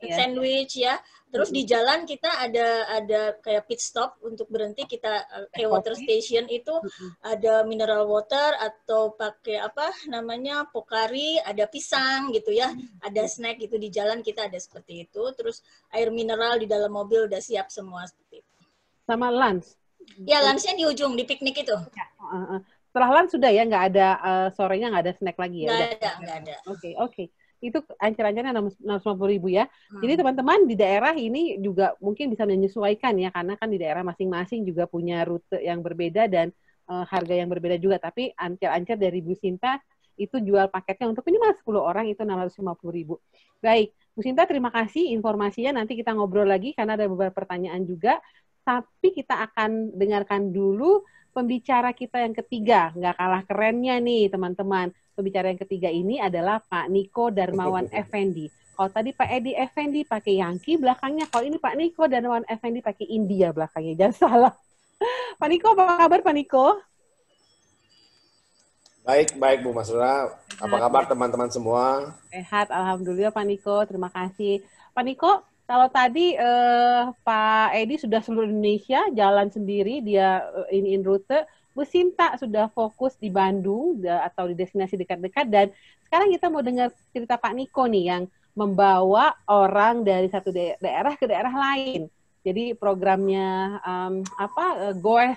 sandwich ya. Terus di jalan kita ada kayak pit stop untuk berhenti, kita kayak water station itu ada mineral water atau pakai Pocari, ada pisang gitu ya, ada snack gitu di jalan kita ada seperti itu. Terus air mineral di dalam mobil udah siap semua seperti itu.
Sama lunch?
Ya, lunchnya di ujung, di piknik itu.
Setelah lunch sudah ya, nggak ada sorenya nggak ada snack lagi ya?
Nggak ada.
Oke. Itu ancar-ancarnya 650.000 ya. Jadi teman-teman di daerah ini juga mungkin bisa menyesuaikan ya, karena kan di daerah masing-masing juga punya rute yang berbeda dan harga yang berbeda juga. Tapi ancar-ancar dari Bu Sinta itu jual paketnya untuk minimal 10 orang itu 650.000. Baik, Bu Sinta terima kasih informasinya. Nanti kita ngobrol lagi karena ada beberapa pertanyaan juga. Tapi kita akan dengarkan dulu pembicara kita yang ketiga. Nggak kalah kerennya nih teman-teman. Pembicara yang ketiga ini adalah Pak Niko Darmawan Effendi. Kalau tadi Pak Edi Effendi pakai Yankee belakangnya, kalau ini Pak Niko Darmawan Effendi pakai India belakangnya. Jangan salah. Pak Niko, apa kabar Pak Niko?
Baik Bu Masura. Apa kabar teman-teman semua?
Sehat, alhamdulillah Pak Niko. Terima kasih. Pak Niko, kalau tadi Pak Edi sudah seluruh Indonesia jalan sendiri, dia iniin rute. Bu Sinta sudah fokus di Bandung atau di destinasi dekat-dekat, dan sekarang kita mau dengar cerita Pak Niko nih yang membawa orang dari satu daerah ke daerah lain. Jadi programnya Goes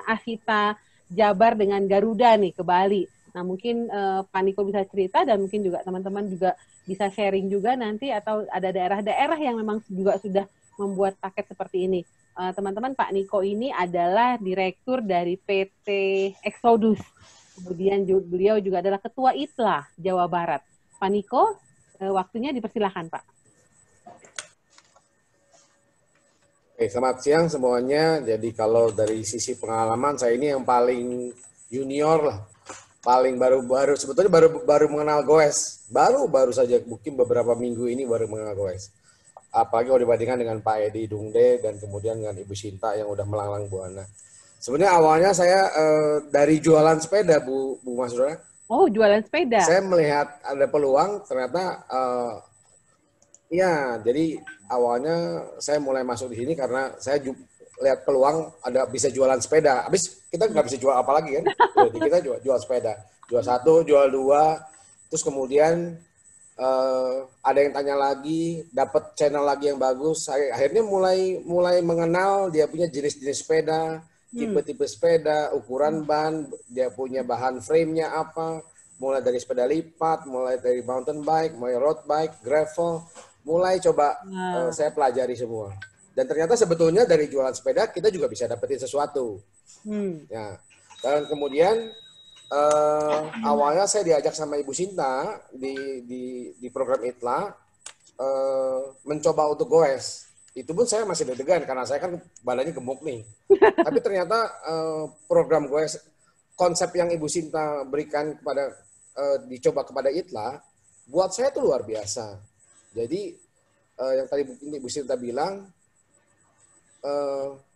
Asita Jabar dengan Garuda nih ke Bali. Nah mungkin Pak Niko bisa cerita dan mungkin juga teman-teman juga bisa sharing juga nanti, atau ada daerah-daerah yang memang juga sudah membuat paket seperti ini. Teman-teman, Pak Niko ini adalah direktur dari PT Exodus. Kemudian beliau juga adalah Ketua ITLA Jawa Barat. Pak Niko, waktunya dipersilahkan, Pak.
Oke, selamat siang semuanya. Jadi kalau dari sisi pengalaman, saya ini yang paling junior lah. Paling baru sebetulnya baru mengenal Goes. Baru saja, mungkin beberapa minggu ini baru mengenal Goes. Apalagi kalau dibandingkan dengan Pak Edi Dungde dan kemudian dengan Ibu Sinta yang udah melanglang buana. Sebenarnya awalnya saya dari jualan sepeda, Bu Masura.
Oh, jualan sepeda.
Saya melihat ada peluang, ternyata jadi awalnya saya mulai masuk di sini karena saya lihat peluang ada bisa jualan sepeda. Habis kita nggak bisa jual apa lagi kan? Jadi kita jual sepeda. Jual satu, jual dua. Terus kemudian ada yang tanya lagi, dapat channel lagi yang bagus. Akhirnya mulai mengenal dia punya jenis-jenis sepeda, tipe-tipe sepeda, ukuran ban, dia punya bahan frame-nya apa. Mulai dari sepeda lipat, mulai dari mountain bike, mulai road bike, gravel. Mulai coba saya pelajari semua. Dan ternyata sebetulnya dari jualan sepeda kita juga bisa dapetin sesuatu. Ya. Dan kemudian awalnya saya diajak sama Ibu Sinta di program ITLA mencoba untuk goes. Itu pun saya masih deg-degan karena saya kan badannya gemuk nih. Tapi ternyata program goes, konsep yang Ibu Sinta berikan kepada dicoba kepada ITLA, buat saya itu luar biasa. Jadi yang tadi Ibu Sinta bilang,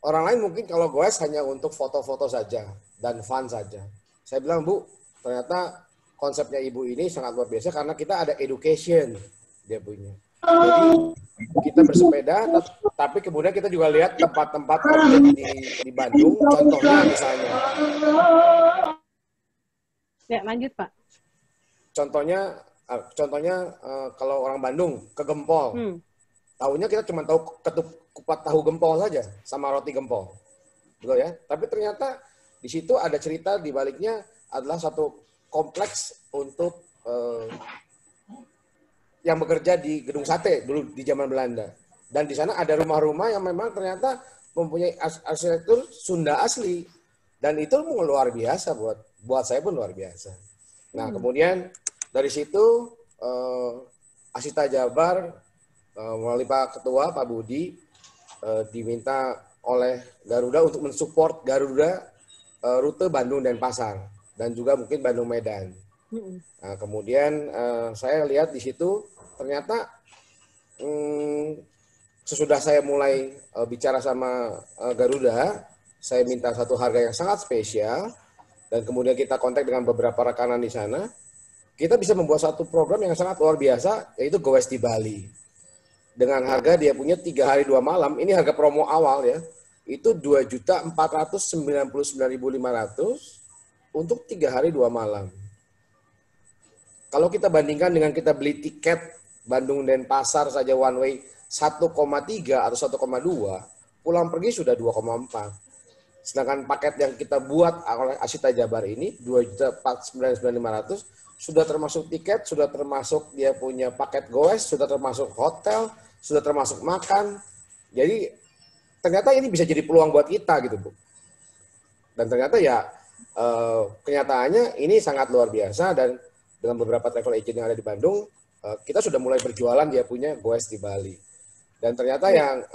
orang lain mungkin kalau goes hanya untuk foto-foto saja dan fun saja. Saya bilang, Bu, ternyata konsepnya Ibu ini sangat luar biasa karena kita ada education dia punya. Jadi kita bersepeda, tapi kemudian kita juga lihat tempat-tempat di Bandung, contohnya misalnya.
Ya, lanjut Pak.
Contohnya kalau orang Bandung ke Gempol, tahunya kita cuma tahu kupat tahu gempol saja sama roti gempol, betul ya. Tapi ternyata di situ ada cerita di baliknya adalah satu kompleks untuk yang bekerja di gedung sate dulu di zaman Belanda. Dan di sana ada rumah-rumah yang memang ternyata mempunyai arsitektur Sunda asli. Dan itu luar biasa buat saya pun luar biasa. Nah kemudian dari situ Asita Jabar melalui Pak Ketua Pak Budi diminta oleh Garuda untuk mensupport Garuda rute Bandung Denpasar dan juga mungkin Bandung Medan. Nah, kemudian saya lihat di situ ternyata sesudah saya mulai bicara sama Garuda, saya minta satu harga yang sangat spesial dan kemudian kita kontak dengan beberapa rekanan di sana. Kita bisa membuat satu program yang sangat luar biasa, yaitu Goes di Bali. Dengan harga dia punya 3 hari 2 malam, ini harga promo awal ya, itu 2.499.500 untuk 3 hari 2 malam. Kalau kita bandingkan dengan kita beli tiket Bandung Denpasar saja one way 1,3 atau 1,2, pulang pergi sudah 2,4. Sedangkan paket yang kita buat oleh Asita Jabar ini 2.499.500 sudah termasuk tiket, sudah termasuk dia punya paket goes, sudah termasuk hotel, sudah termasuk makan. Jadi ternyata ini bisa jadi peluang buat kita gitu, Bu. Dan ternyata ya kenyataannya ini sangat luar biasa dan dengan beberapa travel agent yang ada di Bandung, kita sudah mulai berjualan dia punya goes di Bali. Dan ternyata yang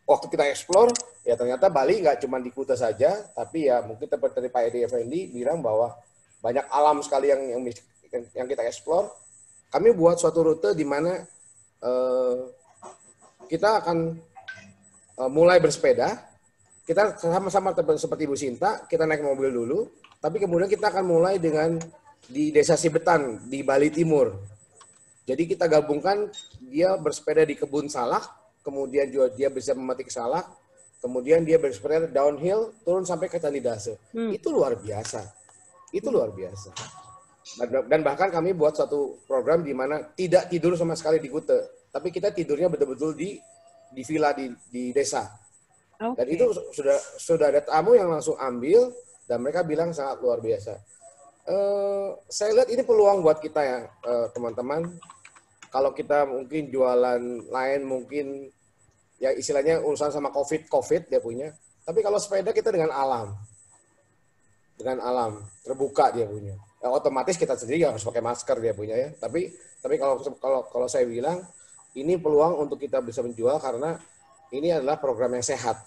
waktu kita explore, ya ternyata Bali nggak cuma di Kuta saja, tapi ya mungkin seperti Pak Edi Effendi bilang bahwa banyak alam sekali yang kita explore. Kami buat suatu rute di mana kita akan mulai bersepeda. Kita sama-sama seperti Ibu Sinta, kita naik mobil dulu, tapi kemudian kita akan mulai dengan di Desa Sibetan di Bali Timur. Jadi kita gabungkan dia bersepeda di kebun salak, kemudian juga dia bisa memetik salak, kemudian dia bersepeda downhill turun sampai ke Candi Dase. Itu luar biasa. Itu luar biasa. Dan bahkan kami buat satu program di mana tidak tidur sama sekali di Kute, tapi kita tidurnya betul-betul di villa di desa. Okay. Dan itu sudah ada tamu yang langsung ambil dan mereka bilang sangat luar biasa. Saya lihat ini peluang buat kita ya teman-teman. Kalau kita mungkin jualan lain mungkin ya istilahnya urusan sama COVID dia punya. Tapi kalau sepeda kita dengan alam terbuka dia punya. Ya, otomatis kita sendiri harus pakai masker dia punya ya. Tapi kalau saya bilang ini peluang untuk kita bisa menjual karena ini adalah program yang sehat.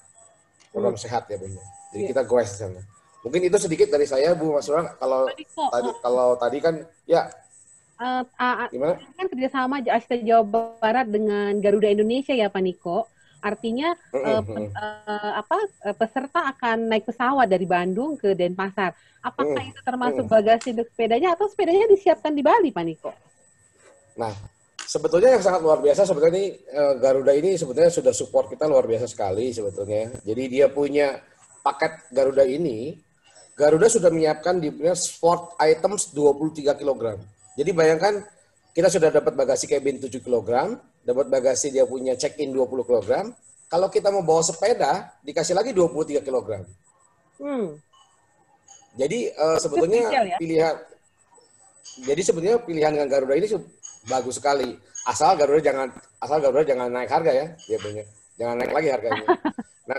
Program sehat dia punya. Jadi kita goes di sana. Mungkin itu sedikit dari saya Bu Mas Rang. Kalau tadi kan ya gimana?
Kan kerjasama Asita Jawa Barat dengan Garuda Indonesia ya Pak Niko. Artinya peserta akan naik pesawat dari Bandung ke Denpasar. Apakah itu termasuk bagasi untuk sepedanya atau sepedanya disiapkan di Bali, Pak Niko?
Nah, Sebetulnya yang sangat luar biasa sebetulnya ini Garuda ini sebetulnya sudah support kita luar biasa sekali sebetulnya. Jadi dia punya paket Garuda ini, Garuda sudah menyiapkan di punya sport items 23 kg. Jadi bayangkan kita sudah dapat bagasi cabin 7 kg, dapat bagasi dia punya check-in 20 kg. Kalau kita mau bawa sepeda, dikasih lagi 23 kg. Jadi sebetulnya
ya?
sebetulnya pilihan dengan Garuda ini bagus sekali. Asal Garuda jangan naik harga ya, dia punya. Jangan naik lagi harganya. Nah,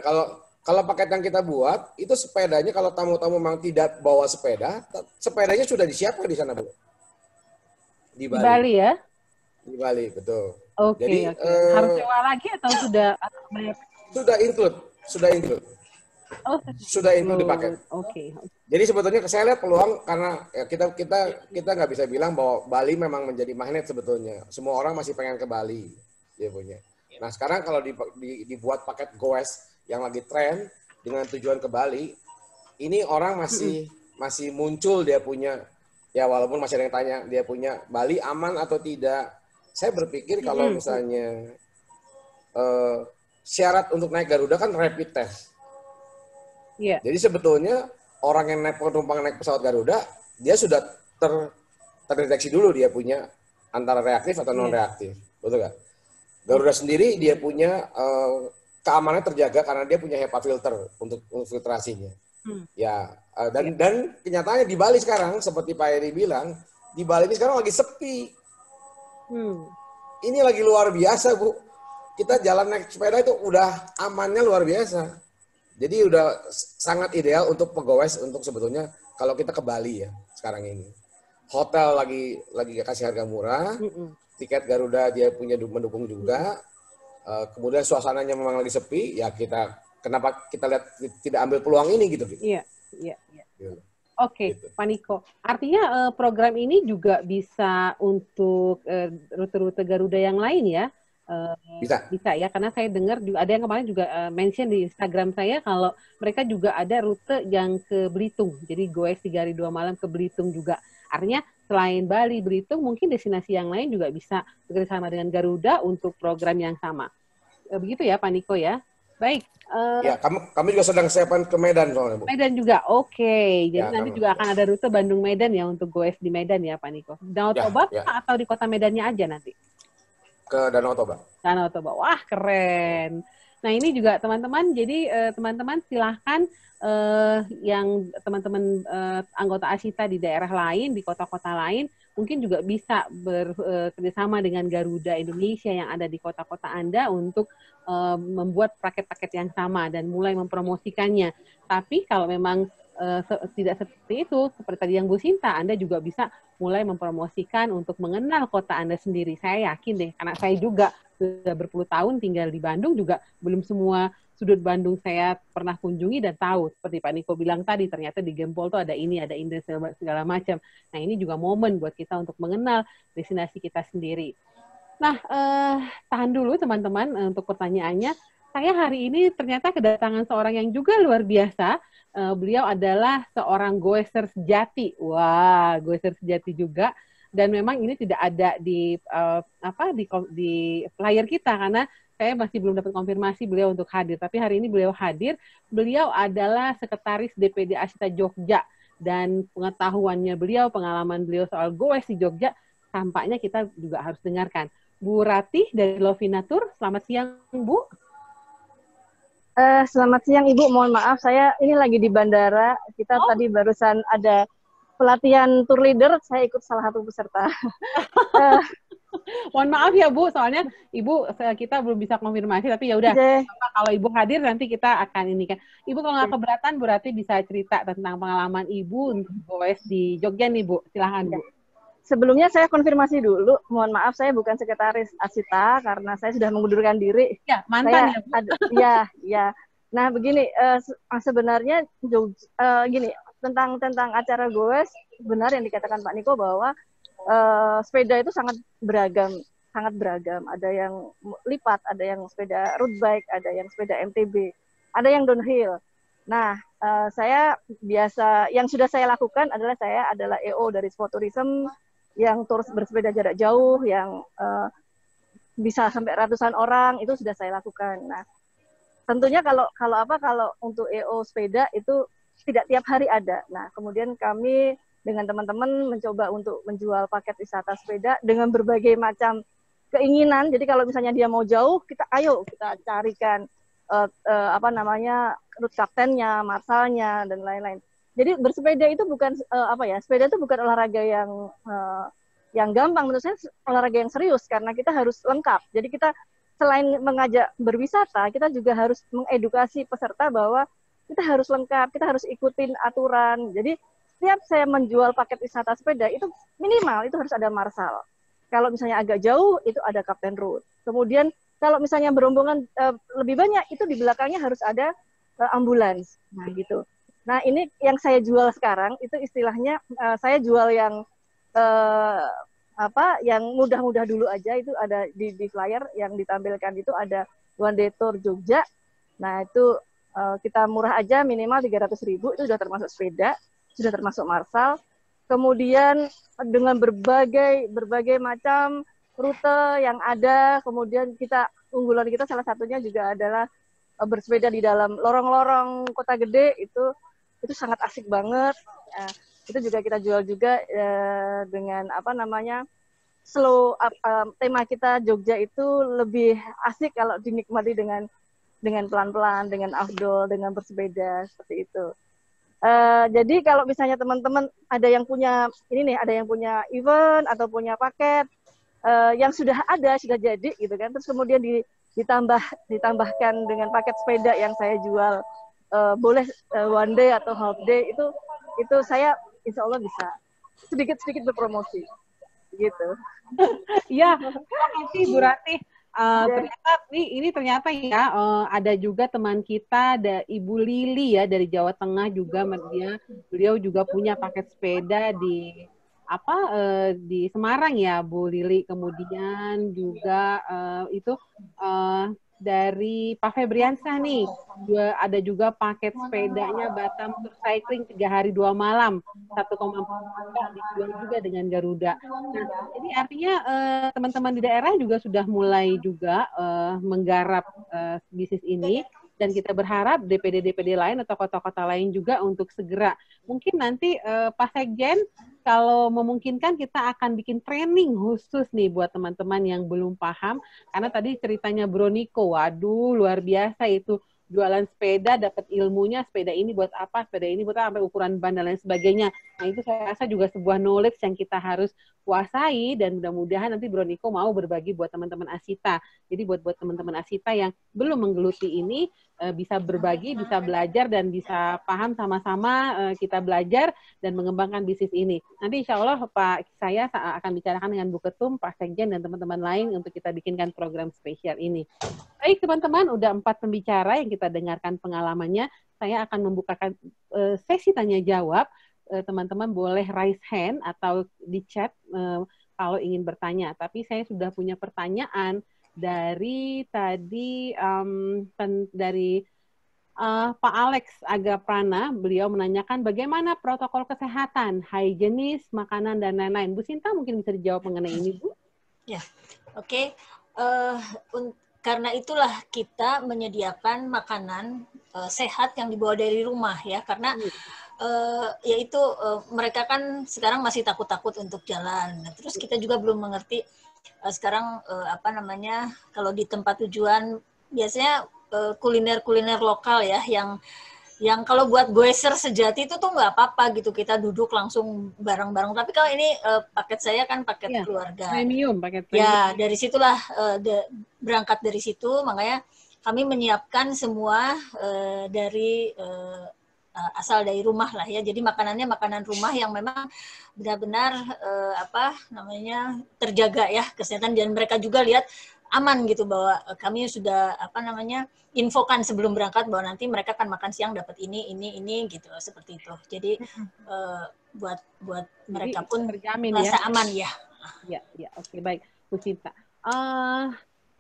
kalau paket yang kita buat, itu sepedanya kalau tamu-tamu memang tidak bawa sepeda, sepedanya sudah disiapkan di sana, Bu. Di Bali.
Di Bali ya?
Di Bali, betul.
Oke.
Jadi
harus sewa lagi atau sudah
sudah include.
Oh,
sudah include di paket.
Oke.
Jadi sebetulnya saya lihat peluang karena ya kita nggak bisa bilang bahwa Bali memang menjadi magnet sebetulnya. Semua orang masih pengen ke Bali, dia punya. Nah sekarang kalau dibuat paket goes yang lagi tren dengan tujuan ke Bali, ini orang masih muncul dia punya. Ya walaupun masih ada yang tanya dia punya Bali aman atau tidak. Saya berpikir kalau misalnya syarat untuk naik Garuda kan rapid test.
Yeah.
Jadi sebetulnya orang yang penumpang naik pesawat Garuda, dia sudah terdeteksi dulu dia punya antara reaktif atau non reaktif, betul nggak? Garuda sendiri dia punya keamanannya terjaga karena dia punya HEPA filter untuk filtrasinya. Ya dan kenyataannya di Bali sekarang seperti Pak Eri bilang, di Bali ini sekarang lagi sepi. Ini lagi luar biasa, Bu. Kita jalan naik sepeda itu udah amannya luar biasa. Jadi udah sangat ideal untuk pegawai untuk sebetulnya kalau kita ke Bali ya sekarang ini. Hotel lagi kasih harga murah, tiket Garuda dia punya mendukung juga. Kemudian suasananya memang lagi sepi, ya kenapa kita lihat tidak ambil peluang ini gitu.
Iya. Oke, gitu. Pak Niko. Artinya program ini juga bisa untuk rute-rute Garuda yang lain ya? Bisa ya, karena saya dengar juga ada yang kemarin juga mention di Instagram saya kalau mereka juga ada rute yang ke Belitung, jadi goes 3 hari 2 malam ke Belitung juga. Artinya selain Bali, Belitung, mungkin destinasi yang lain juga bisa bekerjasama dengan Garuda untuk program yang sama. Begitu ya Pak Niko ya? Baik.
Ya, kami juga sedang siapkan ke Medan soalnya, Bu.
Medan juga, oke. Jadi nanti juga akan ada rute Bandung-Medan ya untuk goes di Medan ya Pak Niko. Danau Toba atau di kota Medannya aja nanti?
Ke Danau Toba.
Danau Toba, wah keren. Nah ini juga teman-teman, jadi teman-teman silahkan yang teman-teman anggota Asita di daerah lain, di kota-kota lain, mungkin juga bisa bekerjasama dengan Garuda Indonesia yang ada di kota-kota Anda untuk membuat paket-paket yang sama dan mulai mempromosikannya. Tapi kalau memang tidak seperti itu, seperti tadi yang Bu Sinta, Anda juga bisa mulai mempromosikan untuk mengenal kota Anda sendiri. Saya yakin deh, karena saya juga sudah berpuluh tahun tinggal di Bandung, juga belum semua sudut Bandung saya pernah kunjungi dan tahu. Seperti Pak Niko bilang tadi, ternyata di Gempol tuh ada ini, ada Indah, segala macam. Nah ini juga momen buat kita untuk mengenal destinasi kita sendiri. Nah, tahan dulu teman-teman untuk pertanyaannya. Saya hari ini ternyata kedatangan seorang yang juga luar biasa. Beliau adalah seorang goeser sejati. Wah, goeser sejati juga. Dan memang ini tidak ada di flyer kita karena saya masih belum dapat konfirmasi beliau untuk hadir. Tapi hari ini beliau hadir. Beliau adalah sekretaris DPD Asita Jogja dan pengetahuannya beliau, pengalaman beliau soal goes di Jogja, tampaknya kita juga harus dengarkan. Bu Ratih dari Lovinatur, selamat siang Bu.
Selamat siang Ibu, mohon maaf saya ini lagi di bandara. Kita tadi barusan ada pelatihan tour leader, saya ikut salah satu peserta.
Mohon maaf ya Bu, soalnya Ibu kita belum bisa konfirmasi, tapi ya udah kalau Ibu hadir nanti kita akan ini kan. Ibu kalau nggak keberatan Bu Ratih bisa cerita tentang pengalaman Ibu untuk goes di Jogja nih Bu, silahkan Bu.
Sebelumnya saya konfirmasi dulu, mohon maaf saya bukan sekretaris Asita karena saya sudah mengundurkan diri.
Ya, mantan
ya, ya. Nah, begini, sebenarnya gini, tentang acara goes, benar yang dikatakan Pak Niko bahwa sepeda itu sangat beragam. Ada yang lipat, ada yang sepeda road bike, ada yang sepeda MTB, ada yang downhill. Nah, yang sudah saya lakukan adalah saya adalah EO dari Sport Tourism yang terus bersepeda jarak jauh, yang bisa sampai ratusan orang itu sudah saya lakukan. Nah, tentunya kalau untuk EO sepeda itu tidak tiap hari ada. Nah, kemudian kami dengan teman-teman mencoba untuk menjual paket wisata sepeda dengan berbagai macam keinginan. Jadi kalau misalnya dia mau jauh, kita carikan route kaptennya, marsalnya dan lain-lain. Jadi bersepeda itu bukan sepeda itu bukan olahraga yang gampang, menurut saya olahraga yang serius karena kita harus lengkap. Jadi kita selain mengajak berwisata, kita juga harus mengedukasi peserta bahwa kita harus lengkap, kita harus ikutin aturan. Jadi setiap saya menjual paket wisata sepeda itu minimal itu harus ada marsal. Kalau misalnya agak jauh itu ada kapten route. Kemudian kalau misalnya berombongan lebih banyak itu di belakangnya harus ada ambulans. Nah gitu. Nah ini yang saya jual sekarang itu istilahnya saya jual yang yang mudah-mudah dulu aja. Itu ada di flyer yang ditampilkan itu ada One Day Tour Jogja. Nah itu kita murah aja minimal 300.000 itu sudah termasuk sepeda, sudah termasuk marsal. Kemudian dengan berbagai macam rute yang ada, kemudian unggulan kita salah satunya juga adalah bersepeda di dalam lorong-lorong kota gede itu sangat asik banget. Itu juga kita jual juga dengan tema kita Jogja itu lebih asik kalau dinikmati dengan pelan-pelan, dengan outdoor, dengan bersepeda seperti itu. Jadi kalau misalnya teman-teman ada yang punya event atau punya paket yang sudah jadi gitu kan, terus kemudian ditambahkan dengan paket sepeda yang saya jual, boleh one day atau half day itu saya insya Allah bisa sedikit berpromosi gitu.
Iya, terima kasih Bu Ratih. Ternyata ya ada juga teman kita, ada Ibu Lili ya dari Jawa Tengah juga, beliau juga punya paket sepeda di Semarang ya Bu Lili. Kemudian juga dari Pak Febriansyah nih, ada juga paket sepedanya Batam Tour Cycling 3 hari 2 malam 1,4 juta dijual juga dengan Garuda. Nah, ini artinya teman-teman di daerah juga sudah mulai juga menggarap bisnis ini, dan kita berharap DPD lain atau kota-kota lain juga untuk segera. Mungkin nanti Pak Sekjen kalau memungkinkan kita akan bikin training khusus nih buat teman-teman yang belum paham, karena tadi ceritanya Bro Niko, waduh luar biasa itu, jualan sepeda dapat ilmunya, sepeda ini buat apa, sepeda ini buat apa, sampai ukuran ban dan lain sebagainya. Nah itu saya rasa juga sebuah knowledge yang kita harus kuasai, dan mudah-mudahan nanti Bro Niko mau berbagi buat teman-teman Asita. Jadi buat teman-teman Asita yang belum menggeluti ini bisa berbagi, bisa belajar, dan bisa paham sama-sama kita belajar dan mengembangkan bisnis ini. Nanti insya Allah saya akan bicarakan dengan Bu Ketum, Pak Sekjen, dan teman-teman lain untuk kita bikinkan program spesial ini. Baik teman-teman, udah 4 pembicara yang kita dengarkan pengalamannya. Saya akan membukakan sesi tanya jawab. Teman-teman boleh raise hand atau di chat kalau ingin bertanya. Tapi saya sudah punya pertanyaan dari tadi dari Pak Alex Agaprana. Beliau menanyakan bagaimana protokol kesehatan, higienis, makanan, dan lain-lain. Bu Sinta mungkin bisa dijawab mengenai ini, Bu?
Ya, oke. Karena itulah kita menyediakan makanan sehat yang dibawa dari rumah ya, karena mereka kan sekarang masih takut-takut untuk jalan. Nah, terus kita juga belum mengerti sekarang kalau di tempat tujuan biasanya kuliner-kuliner lokal ya, yang kalau buat goeser sejati itu tuh nggak apa-apa gitu, kita duduk langsung bareng-bareng. Tapi kalau ini paket saya kan paket keluarga.
Paket premium.
Ya, dari situlah berangkat dari situ, makanya kami menyiapkan semua dari asal dari rumah lah ya. Jadi makanannya makanan rumah yang memang benar-benar terjaga ya kesehatan, dan mereka juga lihat aman gitu, bahwa kami sudah infokan sebelum berangkat bahwa nanti mereka akan makan siang dapat ini gitu, seperti itu. Jadi buat mereka pun merasa aman ya.
Ya, oke, baik Bu Sinta.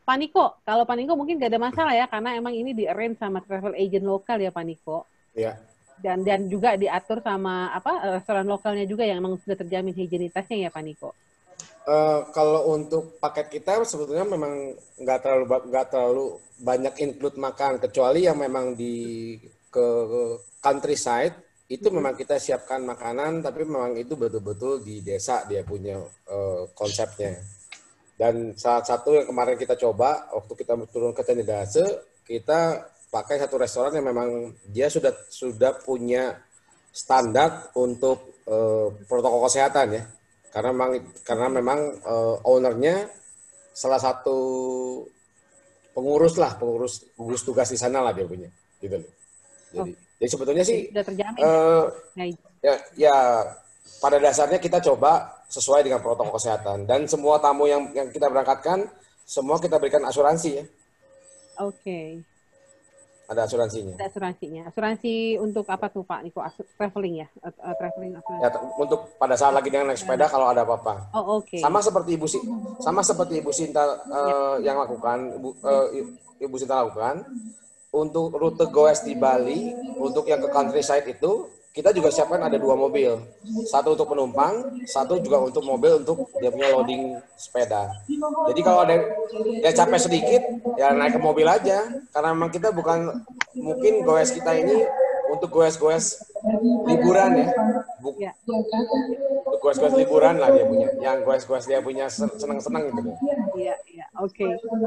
Pak Niko, kalau Pak Niko mungkin gak ada masalah ya, karena emang ini di-arrange sama travel agent lokal ya Pak Niko.
Iya.
Dan juga diatur sama restoran lokalnya juga yang emang sudah terjamin higienitasnya ya Pak Niko.
Kalau untuk paket kita sebetulnya memang nggak terlalu banyak include makan, kecuali yang memang ke countryside itu memang kita siapkan makanan, tapi memang itu betul-betul di desa dia punya konsepnya. Dan salah satu yang kemarin kita coba waktu kita turun ke Cendedase, kita pakai satu restoran yang memang dia sudah punya standar untuk protokol kesehatan ya. Karena memang ownernya salah satu pengurus gugus tugas di sana lah dia punya, gitu loh. Jadi sebetulnya sih
sudah terjamin.
Ya pada dasarnya kita coba sesuai dengan protokol kesehatan, dan semua tamu yang kita berangkatkan semua kita berikan asuransi ya.
Oke.
Ada asuransinya.
Ada asuransinya. Asuransi untuk apa tuh Pak Niko? Traveling ya? Traveling asuransi.
Ya, untuk pada saat lagi dengan naik sepeda kalau ada apa-apa.
Oh, oke.
Sama seperti Ibu Sinta yang lakukan, Ibu Sinta lakukan untuk rute goes di Bali, untuk yang ke countryside itu kita juga siapkan ada 2 mobil. Satu untuk penumpang, satu juga untuk mobil untuk dia punya loading sepeda. Jadi kalau ada ya capek sedikit, ya naik ke mobil aja. Karena memang kita mungkin goes kita ini untuk goes-goes liburan ya. Untuk goes-goes liburan lah dia punya. Yang goes-goes dia punya senang-senang gitu.
Iya, oke.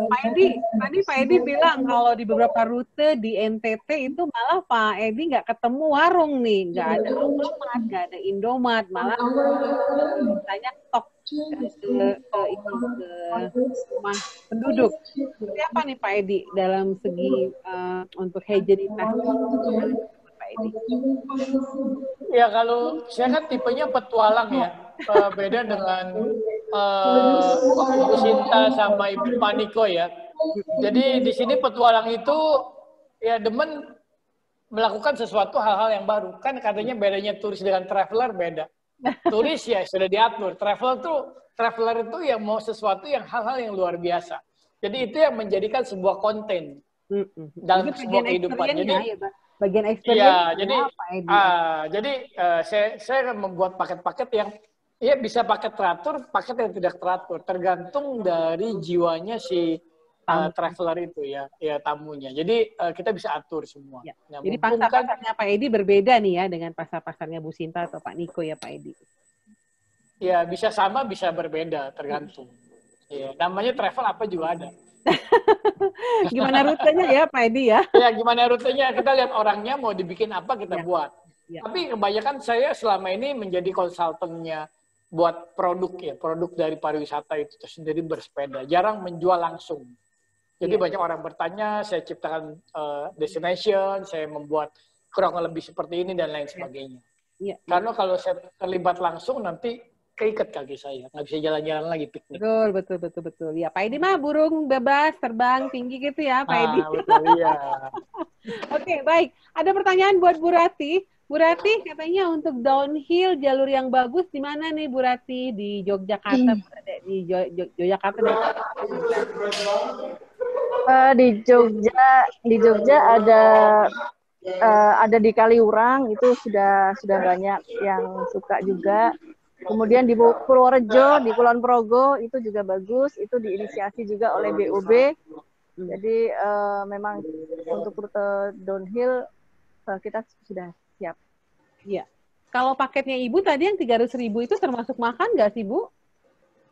Pak Edi, tadi Pak Edi bilang kalau di beberapa rute di NTT itu malah Pak Edi nggak ketemu warung nih, nggak ada Alfamart, nggak ada Indomaret, malah misalnya stok ke rumah penduduk. Seperti apa nih Pak Edi dalam segi untuk higienitas Pak Edi?
Ya kalau saya kan tipenya petualang ya, beda dengan Ibu Sinta sama Ibu Paniko ya. Jadi di sini petualang itu ya demen melakukan sesuatu hal-hal yang baru. Kan katanya bedanya turis dengan traveler beda. Turis ya sudah diatur. Traveler itu yang mau sesuatu yang hal-hal yang luar biasa. Jadi itu yang menjadikan sebuah konten dalam sebuah kehidupan. Jadi
bagian experience.
Ya, jadi saya akan membuat paket-paket yang ya bisa paket teratur, paket yang tidak teratur, tergantung dari jiwanya si traveler itu ya tamunya. Jadi kita bisa atur semua. Ya.
Nah, jadi pasar-pasarnya Pak Edi berbeda nih ya dengan pasar-pasarnya Bu Sinta atau Pak Niko ya Pak Edi.
Ya bisa sama, bisa berbeda, tergantung. Ya, namanya travel apa juga ada.
Gimana rutenya ya Pak Edi ya?
Ya gimana rutenya, kita lihat orangnya mau dibikin apa kita buat. Ya. Tapi kebanyakan saya selama ini menjadi konsultannya buat produk dari pariwisata itu sendiri bersepeda. Jarang menjual langsung. Jadi banyak orang bertanya, saya ciptakan destination, saya membuat kurang lebih seperti ini dan lain sebagainya. Karena kalau saya terlibat langsung nanti keikat kaki saya, nggak bisa jalan-jalan lagi piknik.
Betul. Ya Pak Edi mah burung bebas terbang tinggi gitu ya Pak Edi.
Betul, iya.
Oke, baik. Ada pertanyaan buat Bu Rati. Bu Rati katanya untuk downhill jalur yang bagus di mana nih Bu Rati? Di Yogyakarta, di Yogyakarta.
Di Jogja ada di Kaliurang, itu sudah banyak yang suka juga. Kemudian di Purworejo, di Kulon Progo itu juga bagus, itu diinisiasi juga oleh BOB. Jadi memang untuk rute downhill kita sudah siap.
Iya. Kalau paketnya Ibu tadi yang 300.000 itu termasuk makan nggak sih Bu?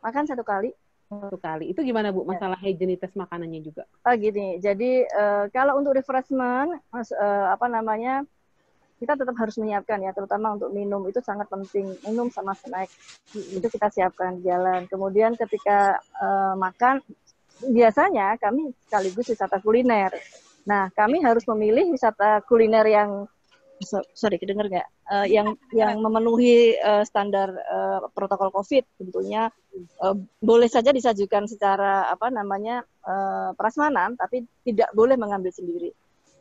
Makan 1 kali.
1 kali. Itu gimana Bu? Masalah higienitas makanannya juga?
Gini. Jadi kalau untuk refreshment, kita tetap harus menyiapkan ya, terutama untuk minum itu sangat penting. Minum sama snack itu kita siapkan di jalan. Kemudian ketika makan, biasanya kami sekaligus wisata kuliner. Nah, kami harus memilih wisata kuliner yang kedengar nggak? Yang memenuhi standar protokol COVID. Tentunya boleh saja disajikan secara prasmanan, tapi tidak boleh mengambil sendiri.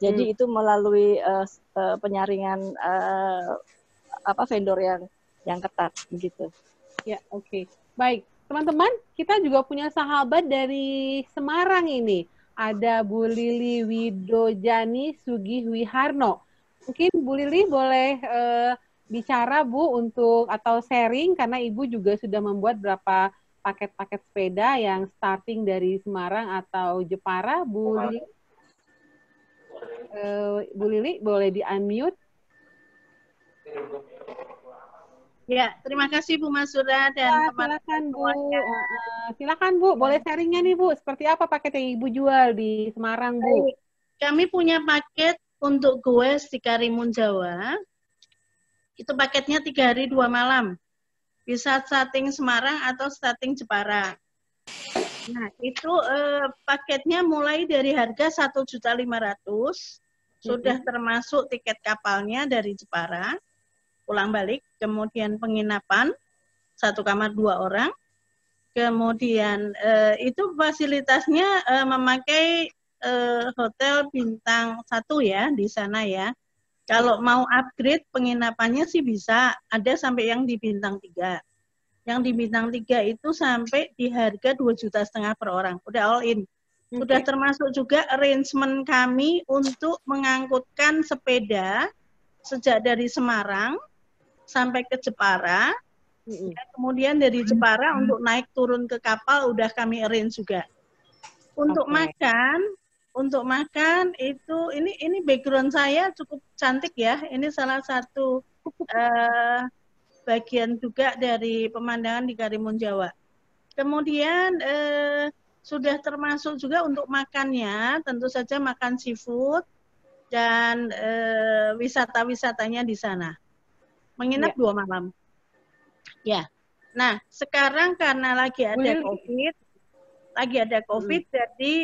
Jadi itu melalui penyaringan vendor yang ketat begitu.
Ya, oke. Baik, teman-teman, kita juga punya sahabat dari Semarang ini. Ada Bu Lili Widojani Sugihwiharno. Mungkin Bu Lili boleh bicara Bu atau sharing karena Ibu juga sudah membuat beberapa paket-paket sepeda yang starting dari Semarang atau Jepara, Bu Lili? Bu Lili, boleh di-unmute?
Ya, terima kasih Bu Masura dan
silakan Bu.
semuanya.
Silakan Bu, boleh sharingnya nih Bu. Seperti apa paket yang Ibu jual di Semarang Bu?
Baik. Kami punya paket untuk goes di Karimun Jawa. Itu paketnya 3 hari 2 malam. Bisa starting Semarang atau starting Jepara. Nah, itu paketnya mulai dari harga 1.500.000, sudah termasuk tiket kapalnya dari Jepara, pulang balik, kemudian penginapan, 1 kamar 2 orang, kemudian itu fasilitasnya memakai hotel bintang 1 ya, di sana ya. Kalau mau upgrade penginapannya sih bisa, ada sampai yang di bintang 3. Yang di bintang 3 itu sampai di harga 2,5 juta per orang. Udah all in. Sudah termasuk juga arrangement kami untuk mengangkutkan sepeda sejak dari Semarang sampai ke Jepara. Kemudian dari Jepara untuk naik turun ke kapal udah kami arrange juga. Untuk makan itu ini background saya cukup cantik ya. Ini salah satu bagian juga dari pemandangan di Karimun Jawa. Kemudian sudah termasuk juga untuk makannya, tentu saja makan seafood dan wisata-wisatanya di sana. Menginap 2 malam. Ya. Nah, sekarang karena lagi ada COVID, jadi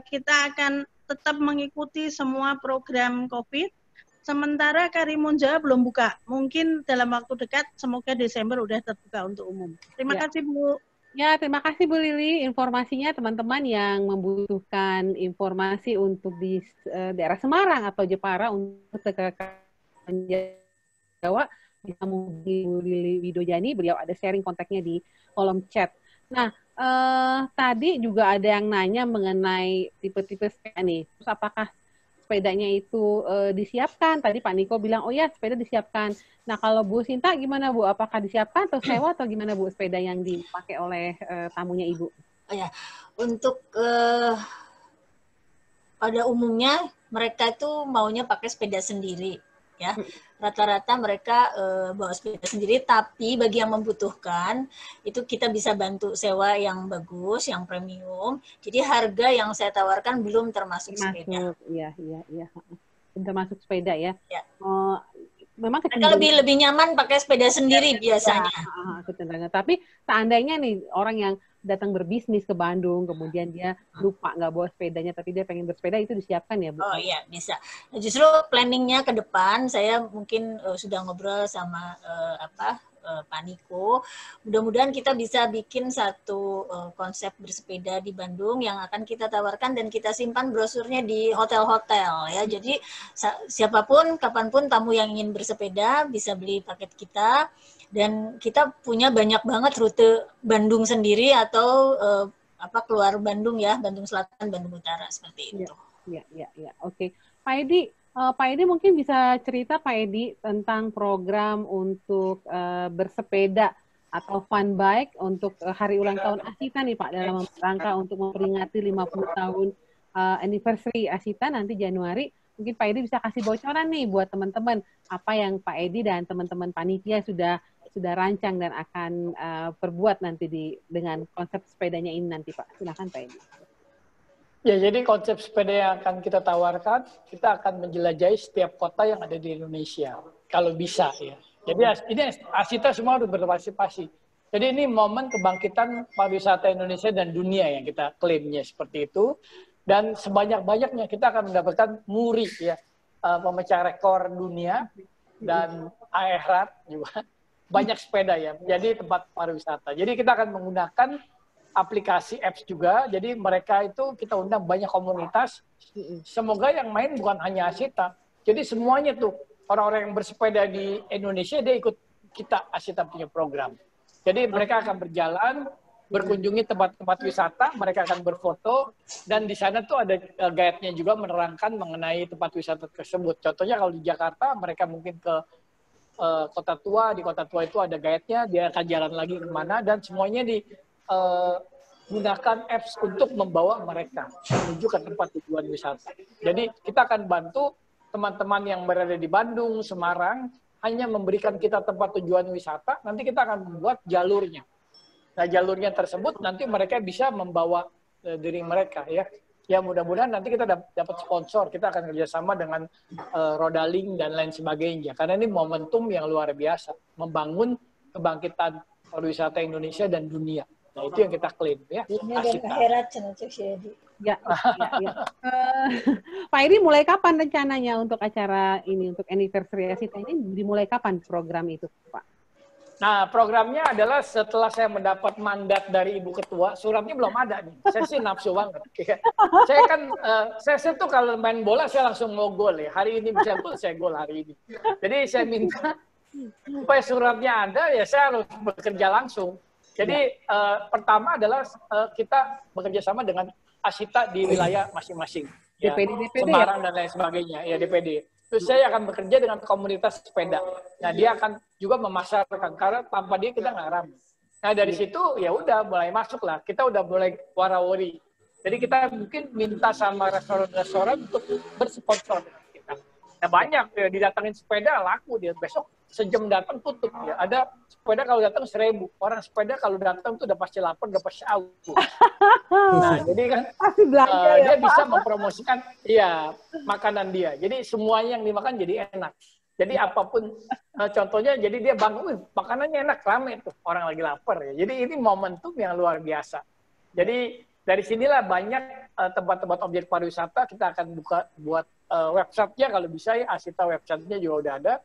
kita akan tetap mengikuti semua program COVID. Sementara Karimun Jawa belum buka. Mungkin dalam waktu dekat, semoga Desember udah terbuka untuk umum. Terima kasih, Bu.
Ya, terima kasih Bu Lili. Informasinya teman-teman yang membutuhkan informasi untuk di daerah Semarang atau Jepara untuk ke Jawa, bisa menghubungi Bu Lili Widojani. Beliau ada sharing kontaknya di kolom chat. Nah, tadi juga ada yang nanya mengenai tipe-tipe sepeda nih. Terus apakah sepedanya itu disiapkan? Tadi Pak Niko bilang, oh ya sepeda disiapkan. Nah kalau Bu Sinta gimana Bu? Apakah disiapkan atau sewa atau gimana Bu sepeda yang dipakai oleh tamunya Ibu?
Oh ya, untuk pada umumnya mereka itu maunya pakai sepeda sendiri. Ya, rata-rata mereka bawa sepeda sendiri, tapi bagi yang membutuhkan itu kita bisa bantu sewa yang bagus, yang premium. Jadi harga yang saya tawarkan belum termasuk sepeda.
Iya. Belum termasuk sepeda ya.
Ya.
Memang
mereka lebih nyaman pakai sepeda sendiri biasanya.
Tapi seandainya nih orang yang datang berbisnis ke Bandung, kemudian dia lupa nggak bawa sepedanya, tapi dia pengen bersepeda, itu disiapkan ya Bu?
Oh iya, bisa. Nah, justru planningnya ke depan, saya mungkin sudah ngobrol sama Pak Niko. Mudah-mudahan kita bisa bikin satu konsep bersepeda di Bandung yang akan kita tawarkan dan kita simpan brosurnya di hotel-hotel ya. Jadi siapapun, kapanpun tamu yang ingin bersepeda bisa beli paket kita. Dan kita punya banyak banget rute Bandung sendiri atau keluar Bandung ya, Bandung Selatan, Bandung Utara seperti itu.
Ya. Oke. Pak Edi mungkin bisa cerita Pak Edi tentang program untuk bersepeda atau fun bike untuk hari ulang tahun Asita nih Pak, dalam rangka untuk memperingati 50 tahun anniversary Asita nanti Januari. Mungkin Pak Edi bisa kasih bocoran nih buat teman-teman apa yang Pak Edi dan teman-teman panitia sudah rancang dan akan perbuat nanti dengan konsep sepedanya ini nanti Pak. Silakan Pak Edi.
Ya, jadi konsep sepeda yang akan kita tawarkan, kita akan menjelajahi setiap kota yang ada di Indonesia, kalau bisa ya. Jadi ini Asita semua harus berpartisipasi. Jadi ini momen kebangkitan pariwisata Indonesia dan dunia yang kita klaimnya seperti itu. Dan sebanyak-banyaknya kita akan mendapatkan muri ya, pemecah rekor dunia dan akhirat juga. Banyak sepeda ya, menjadi tempat pariwisata. Jadi kita akan menggunakan aplikasi apps juga, jadi mereka itu kita undang banyak komunitas. Semoga yang main bukan hanya Asita, jadi semuanya tuh orang-orang yang bersepeda di Indonesia dia ikut kita Asita punya program. Jadi mereka akan berjalan, berkunjungi tempat-tempat wisata, mereka akan berfoto, dan di sana tuh ada guide-nya juga menerangkan mengenai tempat wisata tersebut. Contohnya kalau di Jakarta mereka mungkin ke Kota Tua, di Kota Tua itu ada guide-nya, dia akan jalan lagi kemana, dan semuanya gunakan apps untuk membawa mereka menuju ke tempat tujuan wisata. Jadi kita akan bantu teman-teman yang berada di Bandung, Semarang, hanya memberikan kita tempat tujuan wisata, nanti kita akan membuat jalurnya. Nah, jalurnya tersebut nanti mereka bisa membawa diri mereka ya. Ya mudah-mudahan nanti kita dapat sponsor, kita akan kerjasama dengan Rodaling dan lain sebagainya. Karena ini momentum yang luar biasa, membangun kebangkitan pariwisata Indonesia dan dunia. Nah, itu yang kita klaim ya.
Dunia dan akhirat, Cik Edi.
Ya. Pak Edi, mulai kapan rencananya untuk acara ini, untuk anniversary Asita ini, dimulai kapan program itu, Pak?
Nah, programnya adalah setelah saya mendapat mandat dari Ibu Ketua, suratnya belum ada nih. Saya sih nafsu banget. Saya kan, saya tuh kalau main bola, saya langsung mau gol ya. Hari ini bisa gol, saya gol hari ini. Jadi saya minta supaya suratnya ada, ya saya harus bekerja langsung. Jadi pertama adalah kita bekerja sama dengan Asita di wilayah masing-masing. Ya,
DPD
Semarang
ya?
dan lain sebagainya, ya DPD. Terus saya akan bekerja dengan komunitas sepeda. Nah, dia akan juga memasarkan, karena tanpa dia kita nggak ramai. Nah, dari situ ya udah mulai masuk lah. Kita udah mulai warawiri. Jadi kita mungkin minta sama restoran-restoran untuk bersponsor dengan kita. Nah, banyak ya, didatangin sepeda laku dia, besok sejam datang tutup ya. Ada sepeda kalau datang 1.000. Orang sepeda kalau datang tuh udah pasti lapar, udah pasti aus. Nah, jadi kan dia bisa mempromosikan makanan dia. Jadi semuanya yang dimakan jadi enak. Jadi apapun contohnya, jadi dia bangun, makanannya enak, rame tuh orang lagi lapar ya. Jadi ini momentum yang luar biasa. Jadi dari sinilah banyak tempat-tempat objek pariwisata kita akan buka buat websitenya kalau bisa ya, Asita websitenya juga udah ada.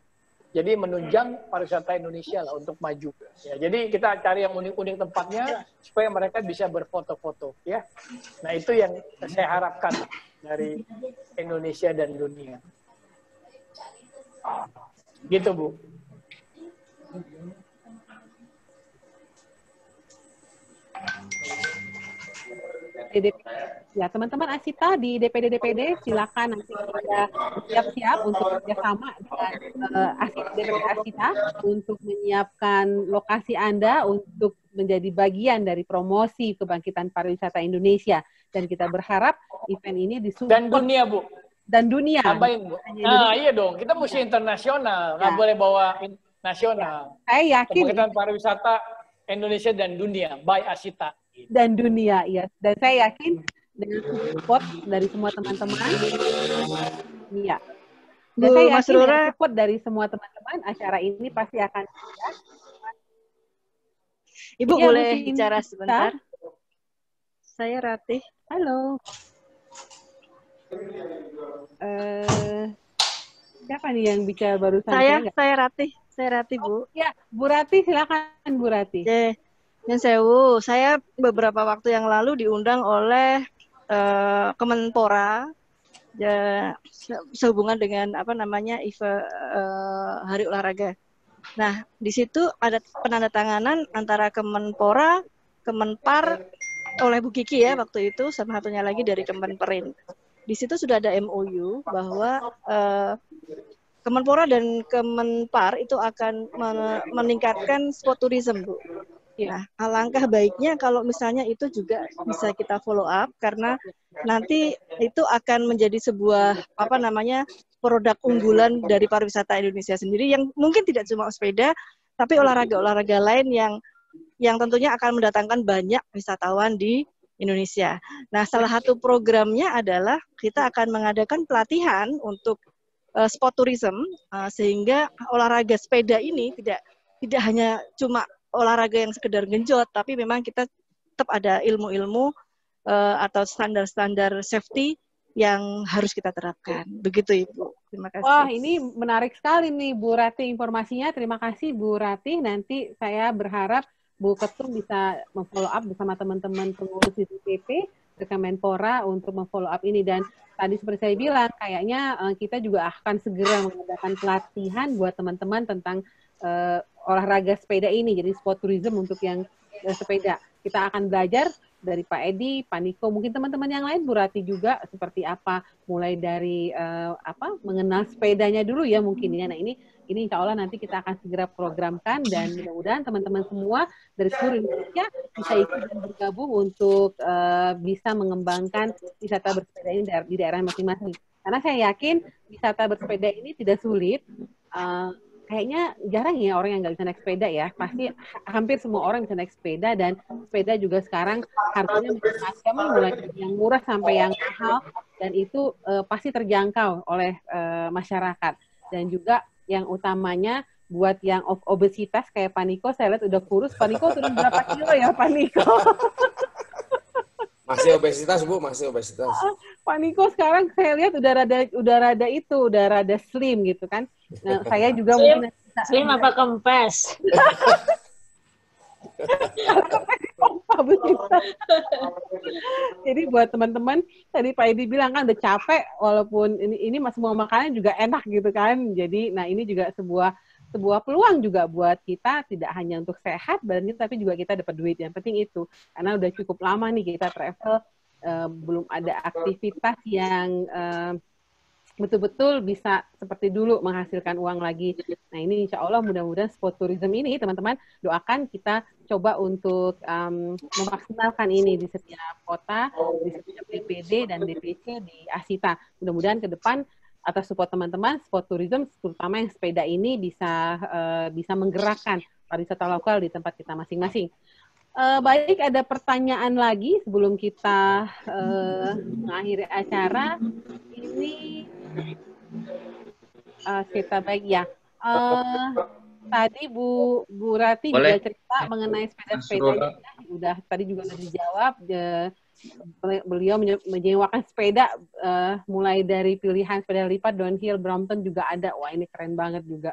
Jadi menunjang pariwisata Indonesia lah untuk maju. Ya, jadi kita cari yang unik-unik tempatnya supaya mereka bisa berfoto-foto. Ya, nah itu yang saya harapkan dari Indonesia dan dunia. Gitu Bu.
Ya, teman-teman Asita di DPD silakan nanti kita siap-siap untuk kerjasama dengan DPD Asita untuk menyiapkan lokasi Anda untuk menjadi bagian dari promosi kebangkitan pariwisata Indonesia. Dan kita berharap event ini disupport.
Dan dunia, Bu.
Dan dunia.
Tambahin, Bu. Nah, iya dong. Kita mesti internasional. Nggak boleh bawa nasional.
Saya yakin.
Kebangkitan pariwisata Indonesia dan dunia by Asita.
Dan dunia, ya. Dan saya yakin dengan support dari semua teman-teman, iya. Dan saya yakin dengan support dari semua teman-teman, acara ini pasti akan.
Ibu ya, boleh bicara sebentar? Saya Ratih.
Halo. Siapa nih yang bicara barusan?
Saya Ratih, Bu.
Ya, Bu Ratih, silakan Bu Ratih.
Sewu, saya beberapa waktu yang lalu diundang oleh Kemenpora sehubungan dengan Hari Olahraga. Nah, di situ ada penandatanganan antara Kemenpora, Kemenpar oleh Bu Kiki ya waktu itu, sama satunya lagi dari Kemenperin. Di situ sudah ada MOU bahwa Kemenpora dan Kemenpar itu akan meningkatkan sport tourism, Bu. Nah, alangkah baiknya kalau misalnya itu juga bisa kita follow up, karena nanti itu akan menjadi sebuah produk unggulan dari pariwisata Indonesia sendiri, yang mungkin tidak cuma sepeda, tapi olahraga-olahraga lain yang tentunya akan mendatangkan banyak wisatawan di Indonesia. Nah, salah satu programnya adalah kita akan mengadakan pelatihan untuk sport tourism, sehingga olahraga sepeda ini tidak hanya cuma olahraga yang sekedar genjot, tapi memang kita tetap ada ilmu-ilmu atau standar-standar safety yang harus kita terapkan. Begitu Ibu. Terima kasih.
Wah, ini menarik sekali nih Bu Ratih informasinya. Terima kasih Bu Ratih. Nanti saya berharap Bu Ketum bisa memfollow up bersama teman-teman pengurus di DPP ke Kemenpora untuk memfollow up ini. Dan tadi seperti saya bilang, kayaknya kita juga akan segera mengadakan pelatihan buat teman-teman tentang olahraga sepeda ini, jadi sport tourism untuk yang sepeda. Kita akan belajar dari Pak Edi, Pak Niko, mungkin teman-teman yang lain, Bu Ratih juga seperti apa, mulai dari mengenal sepedanya dulu ya mungkin ya. Nah, ini Ini insya Allah nanti kita akan segera programkan dan mudah-mudahan teman-teman semua dari seluruh Indonesia bisa ikut dan bergabung untuk bisa mengembangkan wisata bersepeda ini di daerah masing-masing. Karena saya yakin wisata bersepeda ini tidak sulit. Kayaknya jarang ya orang yang nggak bisa naik sepeda ya. Pasti hampir semua orang bisa naik sepeda, dan sepeda juga sekarang harganya macam-macam, mulai dari yang murah sampai yang mahal, dan itu pasti terjangkau oleh masyarakat. Dan juga yang utamanya buat yang obesitas kayak Pak Niko, saya lihat udah kurus. Pak Niko turun berapa kilo ya Pak Niko?
Masih obesitas Bu, masih obesitas.
Pak Niko sekarang saya lihat udah rada slim gitu kan. Nah, saya juga
Slim,
mungkin
slim apa kempes?
Jadi buat teman-teman, tadi Pak Edi bilang kan udah capek, walaupun ini semua makanan juga enak gitu kan. Jadi, nah ini juga sebuah peluang juga buat kita, tidak hanya untuk sehat badan kita, tapi juga kita dapat duit. Yang penting itu, karena udah cukup lama nih kita travel, belum ada aktivitas yang betul-betul bisa seperti dulu menghasilkan uang lagi. Nah ini insya Allah mudah-mudahan sport tourism ini, teman-teman doakan kita coba untuk memaksimalkan ini di setiap kota, di setiap DPD dan DPC di Asita. Mudah-mudahan ke depan atas support teman-teman, sport tourism terutama yang sepeda ini bisa menggerakkan pariwisata lokal di tempat kita masing-masing. Baik, ada pertanyaan lagi sebelum kita mengakhiri acara ini. Kita baik ya. Tadi Bu Rati juga cerita mengenai sepeda-sepeda. Tadi juga sudah dijawab. Beliau menyewakan sepeda mulai dari pilihan sepeda lipat, downhill, Brompton juga ada. Wah ini keren banget juga.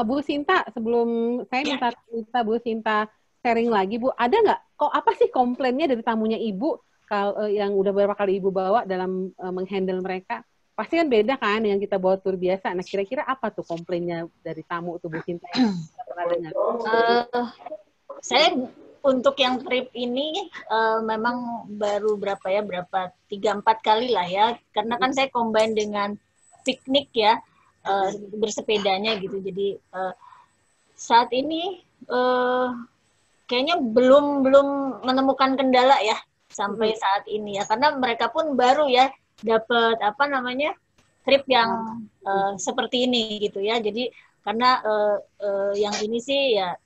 Bu Sinta, sebelum saya minta Bu Sinta sharing lagi, Bu, ada nggak? Apa sih komplainnya dari tamunya Ibu yang udah beberapa kali Ibu bawa dalam menghandle mereka? Pasti kan beda kan yang kita bawa tur biasa. Nah, kira-kira apa tuh komplainnya dari tamu tuh Bu Sinta yang kita pernah dengar?
Saya untuk yang trip ini memang baru berapa 3-4 kali lah ya. Karena kan saya combine dengan piknik ya. Bersepedanya gitu. Jadi saat ini kayaknya belum menemukan kendala ya sampai saat ini ya, karena mereka pun baru ya dapat trip yang seperti ini gitu ya. Jadi karena yang ini sih ya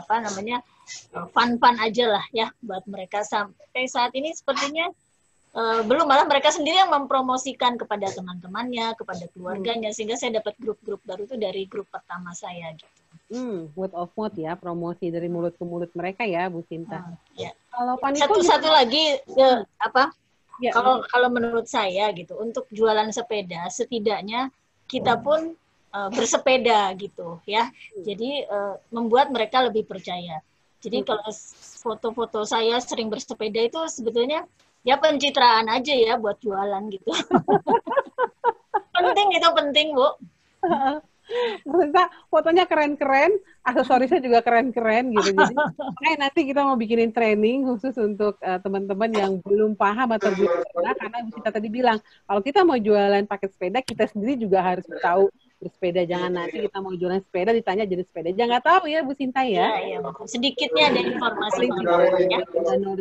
fun aja lah ya buat mereka. Sampai saat ini sepertinya belum, malah mereka sendiri yang mempromosikan kepada teman-temannya, kepada keluarganya, sehingga saya dapat grup-grup baru itu dari grup pertama saya gitu.
Word of mouth ya, promosi dari mulut ke mulut mereka ya, Bu Sinta.
Ya.
Kalau Pak Niko
satu lagi kalau menurut saya gitu, untuk jualan sepeda setidaknya kita pun bersepeda gitu ya. Jadi membuat mereka lebih percaya. Jadi kalau foto-foto saya sering bersepeda itu sebetulnya ya pencitraan aja ya buat jualan gitu. penting Bu.
Maksudnya fotonya keren-keren, aksesorisnya juga keren-keren gitu. Jadi nanti kita mau bikinin training khusus untuk teman-teman yang belum paham atau belum pernah, karena Bu Sinta tadi bilang kalau kita mau jualan paket sepeda, kita sendiri juga harus tahu bersepeda. Jangan nanti kita mau jualan sepeda ditanya jenis sepeda, jangan tahu ya Bu Sinta ya.
Iya, sedikitnya ada informasi
ya.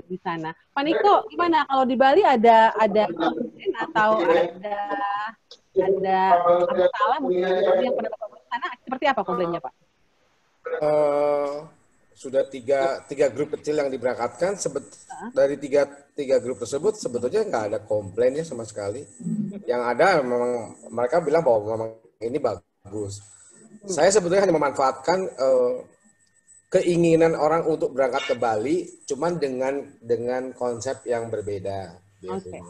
Di sana. Pak Niko, gimana kalau di Bali ada atau ada masalah mungkin yang pada sana, seperti apa komplainnya Pak?
Sudah tiga grup kecil yang diberangkatkan. Dari tiga grup tersebut sebetulnya nggak ada komplainnya sama sekali. Yang ada memang mereka bilang bahwa memang ini bagus. Saya sebetulnya hanya memanfaatkan keinginan orang untuk berangkat ke Bali, cuman dengan konsep yang berbeda.
Okay.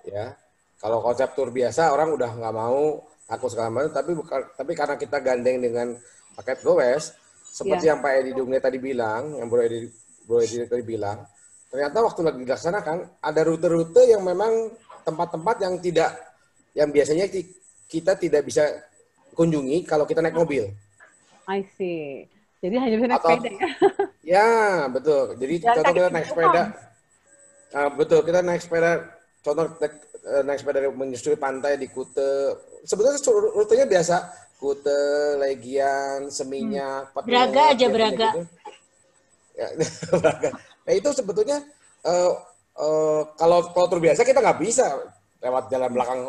Ya. Kalau konsep tur biasa orang udah nggak mau, takut segala macam, tapi karena kita gandeng dengan paket goes, seperti yang Pak Edi Dungne tadi bilang, yang Bro Edi tadi bilang, ternyata waktu lagi dilaksanakan ada rute-rute yang memang tempat-tempat yang biasanya kita tidak bisa kunjungi kalau kita naik mobil.
I see. Jadi hanya bisa naik sepeda ya?
Ya, betul. Jadi contoh kita naik sepeda. Betul, kita naik sepeda, contoh naik sepeda menyusuri pantai di Kute. Sebetulnya rutenya biasa, Kute, Legian, Seminyak, Petung,
Braga aja Braga.
Gitu. Ya, Braga. Nah itu sebetulnya kalau tur biasa kita nggak bisa lewat jalan belakang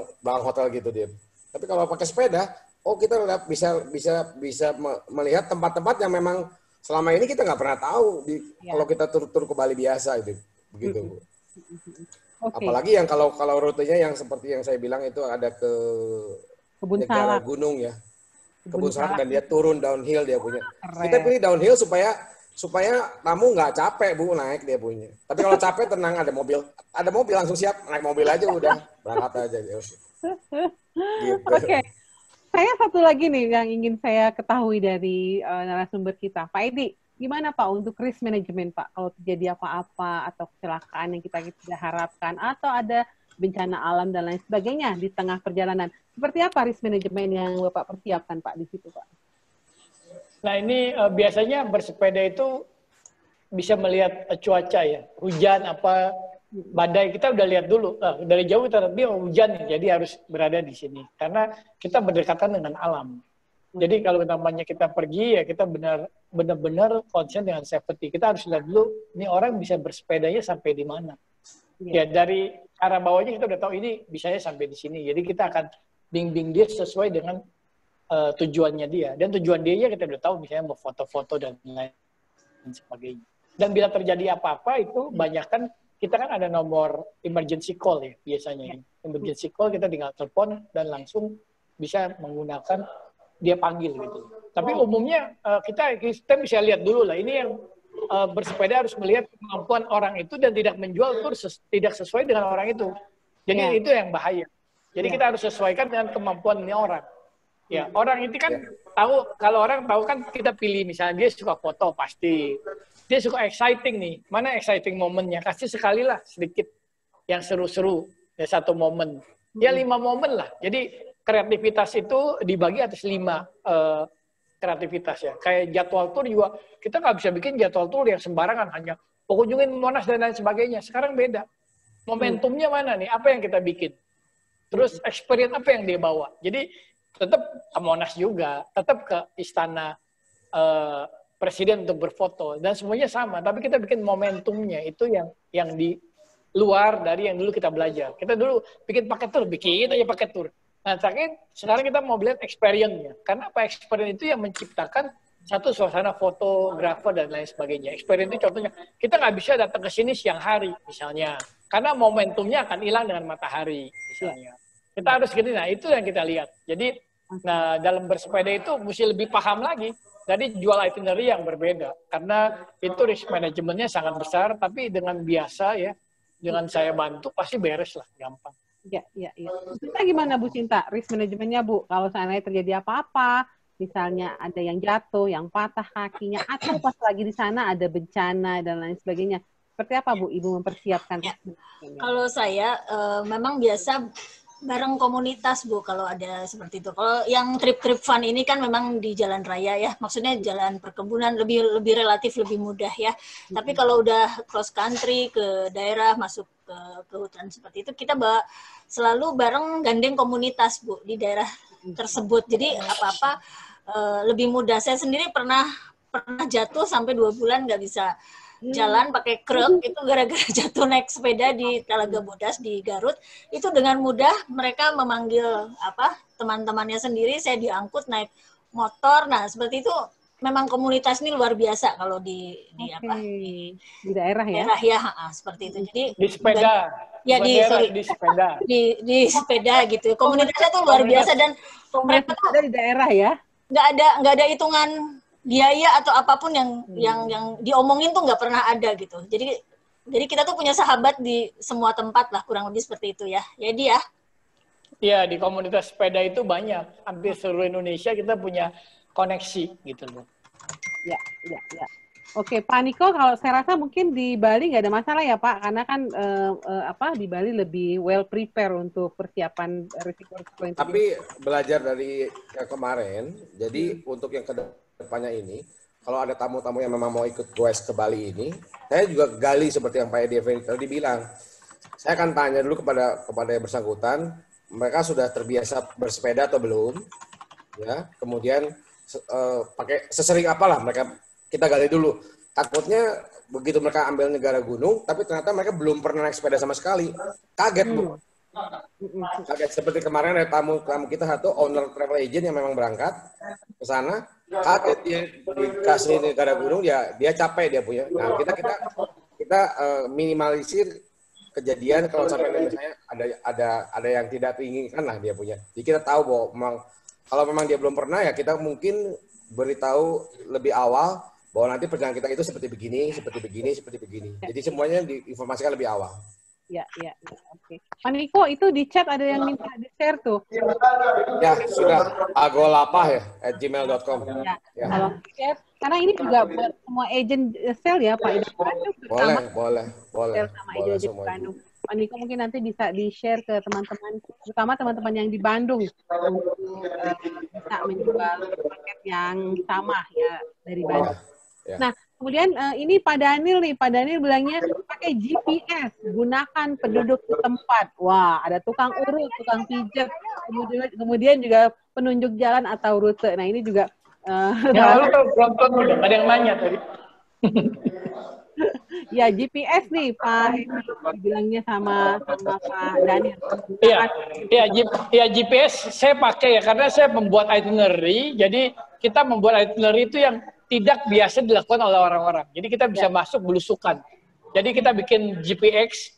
hotel gitu dia. Tapi kalau pakai sepeda, kita bisa melihat tempat-tempat yang memang selama ini kita nggak pernah tahu kalau kita tur ke Bali biasa itu, begitu Bu. Apalagi yang kalau rutenya yang seperti yang saya bilang itu ada ke
Kebun Salak
gunung ya, Kebun Salak dan dia turun downhill dia punya. Kita pilih downhill supaya tamu nggak capek Bu naik dia punya. Tapi kalau capek tenang ada mobil langsung siap naik mobil aja udah berangkat aja. Gitu.
Oke. Saya satu lagi nih yang ingin saya ketahui dari narasumber kita, Pak Edi, gimana Pak untuk risk management Pak kalau terjadi apa-apa atau kecelakaan yang kita tidak harapkan atau ada bencana alam dan lain sebagainya di tengah perjalanan, seperti apa risk management yang Bapak persiapkan Pak di situ Pak?
Nah ini biasanya bersepeda itu bisa melihat cuaca ya, hujan apa badai kita udah lihat dulu dari jauh kita lihat hujan jadi harus berada di sini karena kita berdekatan dengan alam. Jadi kalau namanya kita pergi ya kita benar-benar konsen dengan safety. Kita harus lihat dulu ini orang bisa bersepedanya sampai di mana. Ya dari arah bawahnya kita udah tahu ini bisanya sampai di sini. Jadi kita akan bimbing dia sesuai dengan tujuannya dia dan tujuan dia kita udah tahu misalnya mau foto-foto dan lain sebagainya. Dan bila terjadi apa-apa itu banyak kan kita kan ada nomor emergency call ya biasanya. Emergency call kita tinggal telepon dan langsung bisa menggunakan dia panggil gitu. Tapi umumnya kita bisa lihat dulu lah. Ini yang bersepeda harus melihat kemampuan orang itu dan tidak menjual tur tidak sesuai dengan orang itu. Jadi itu yang bahaya. Jadi kita harus sesuaikan dengan kemampuannya orang. Ya orang itu kan tahu kalau orang tahu kan kita pilih misalnya dia suka foto pasti. Dia suka exciting nih. Mana exciting momennya? Kasih sekali lah sedikit yang seru-seru. Ya 1 momen. Ya 5 momen lah. Jadi kreativitas itu dibagi atas 5 kreativitas ya. Kayak jadwal tur juga. Kita nggak bisa bikin jadwal tur yang sembarangan. Hanya kunjungin Monas dan lain sebagainya. Sekarang beda. Momentumnya mana nih? Apa yang kita bikin? Terus experience apa yang dia bawa? Jadi tetap ke Monas juga. Tetap ke istana presiden untuk berfoto dan semuanya sama, tapi kita bikin momentumnya itu yang di luar dari yang dulu kita belajar. Kita dulu bikin paket tur, bikin aja paket tur. Nah, sekarang kita mau lihat experience-nya. Karena apa experience itu yang menciptakan satu suasana fotografer dan lain sebagainya. Experience itu contohnya, kita nggak bisa datang ke sini siang hari misalnya, karena momentumnya akan hilang dengan matahari misalnya. Kita harus gini, nah itu yang kita lihat. Jadi, nah dalam bersepeda itu mesti lebih paham lagi. Jadi jual itinerary yang berbeda karena itu risk manajemennya sangat besar, tapi dengan biasa ya, dengan saya bantu pasti beres lah, gampang.
Iya. Bu Cinta gimana Bu Cinta risk manajemennya Bu? Kalau seandainya terjadi apa-apa, misalnya ada yang jatuh, yang patah kakinya, atau pas lagi di sana ada bencana dan lain sebagainya, seperti apa Bu Ibu mempersiapkan?
Ya. Kalau saya memang biasa bareng komunitas Bu kalau ada seperti itu. Kalau yang trip-trip fun ini kan memang di jalan raya ya, maksudnya jalan perkebunan lebih relatif lebih mudah ya. Tapi kalau udah cross country ke daerah masuk ke hutan seperti itu kita selalu bareng gandeng komunitas Bu di daerah tersebut. Jadi apa-apa lebih mudah. Saya sendiri pernah jatuh sampai 2 bulan nggak bisa jalan pakai kruk itu gara-gara jatuh naik sepeda di Talaga Bodas di Garut. Itu dengan mudah mereka memanggil teman-temannya sendiri, saya diangkut naik motor. Nah, seperti itu memang komunitas ini luar biasa kalau di
daerah ya.
Daerah ya, seperti itu. Jadi
di sepeda.
Ya di
sepeda.
Di sepeda gitu. Komunitasnya tuh luar biasa dan mereka tuh
di daerah ya.
Nggak ada hitungan biaya atau apapun yang diomongin tuh nggak pernah ada gitu. Jadi kita tuh punya sahabat di semua tempat lah, kurang lebih seperti itu ya. Jadi ya.
Iya, di komunitas sepeda itu banyak. Hampir seluruh Indonesia kita punya koneksi gitu loh.
Ya. Oke, Pak Niko, kalau saya rasa mungkin di Bali nggak ada masalah ya Pak, karena kan di Bali lebih well prepare untuk persiapan risiko.
Tapi belajar dari yang kemarin, jadi untuk yang kedepannya ini, kalau ada tamu-tamu yang memang mau ikut goes ke Bali ini, saya juga gali seperti yang Pak Edi tadi bilang. saya akan tanya dulu kepada yang bersangkutan, mereka sudah terbiasa bersepeda atau belum? Ya, kemudian pakai sesering apalah mereka, kita gali dulu. Takutnya begitu mereka ambil negara gunung, tapi ternyata mereka belum pernah naik sepeda sama sekali. Kaget, Bu. Kaget. Seperti kemarin ada tamu kita satu, owner travel agent yang memang berangkat ke sana, kaget dia dikasih negara gunung, dia capek dia punya. Nah, kita minimalisir kejadian kalau sampai misalnya ada yang tidak diinginkan lah dia punya. Jadi kita tahu bahwa memang kalau memang dia belum pernah ya kita mungkin beritahu lebih awal bahwa nanti perjalanan kita itu seperti begini, seperti begini, seperti begini. Jadi semuanya diinformasikan lebih awal.
Ya, oke. Pak Niko, itu di chat ada yang minta di-share tuh.
Ya, sudah. agolapah ya, @gmail.com.
Ya. Kalau share, karena ini juga buat semua agent sel ya, Pak.
Boleh.
Sama agent Bandung. Pak Niko mungkin nanti bisa di-share ke teman-teman, terutama teman-teman yang di Bandung, untuk bisa menjual paket yang sama ya dari Bandung.
Ya.
Nah, kemudian ini Pak Daniel bilangnya pakai GPS, gunakan penduduk setempat. Wah, ada tukang urut, tukang pijat, kemudian juga penunjuk jalan atau rute. Nah, ini juga
ya, lu penonton udah ada yang nanya tadi.
Ya, GPS nih Pak bilangnya sama Pak Daniel.
Iya, GPS saya pakai ya karena saya membuat itinerary. Jadi kita membuat itinerary itu yang tidak biasa dilakukan oleh orang-orang. Jadi kita bisa masuk belusukan. Jadi kita bikin GPX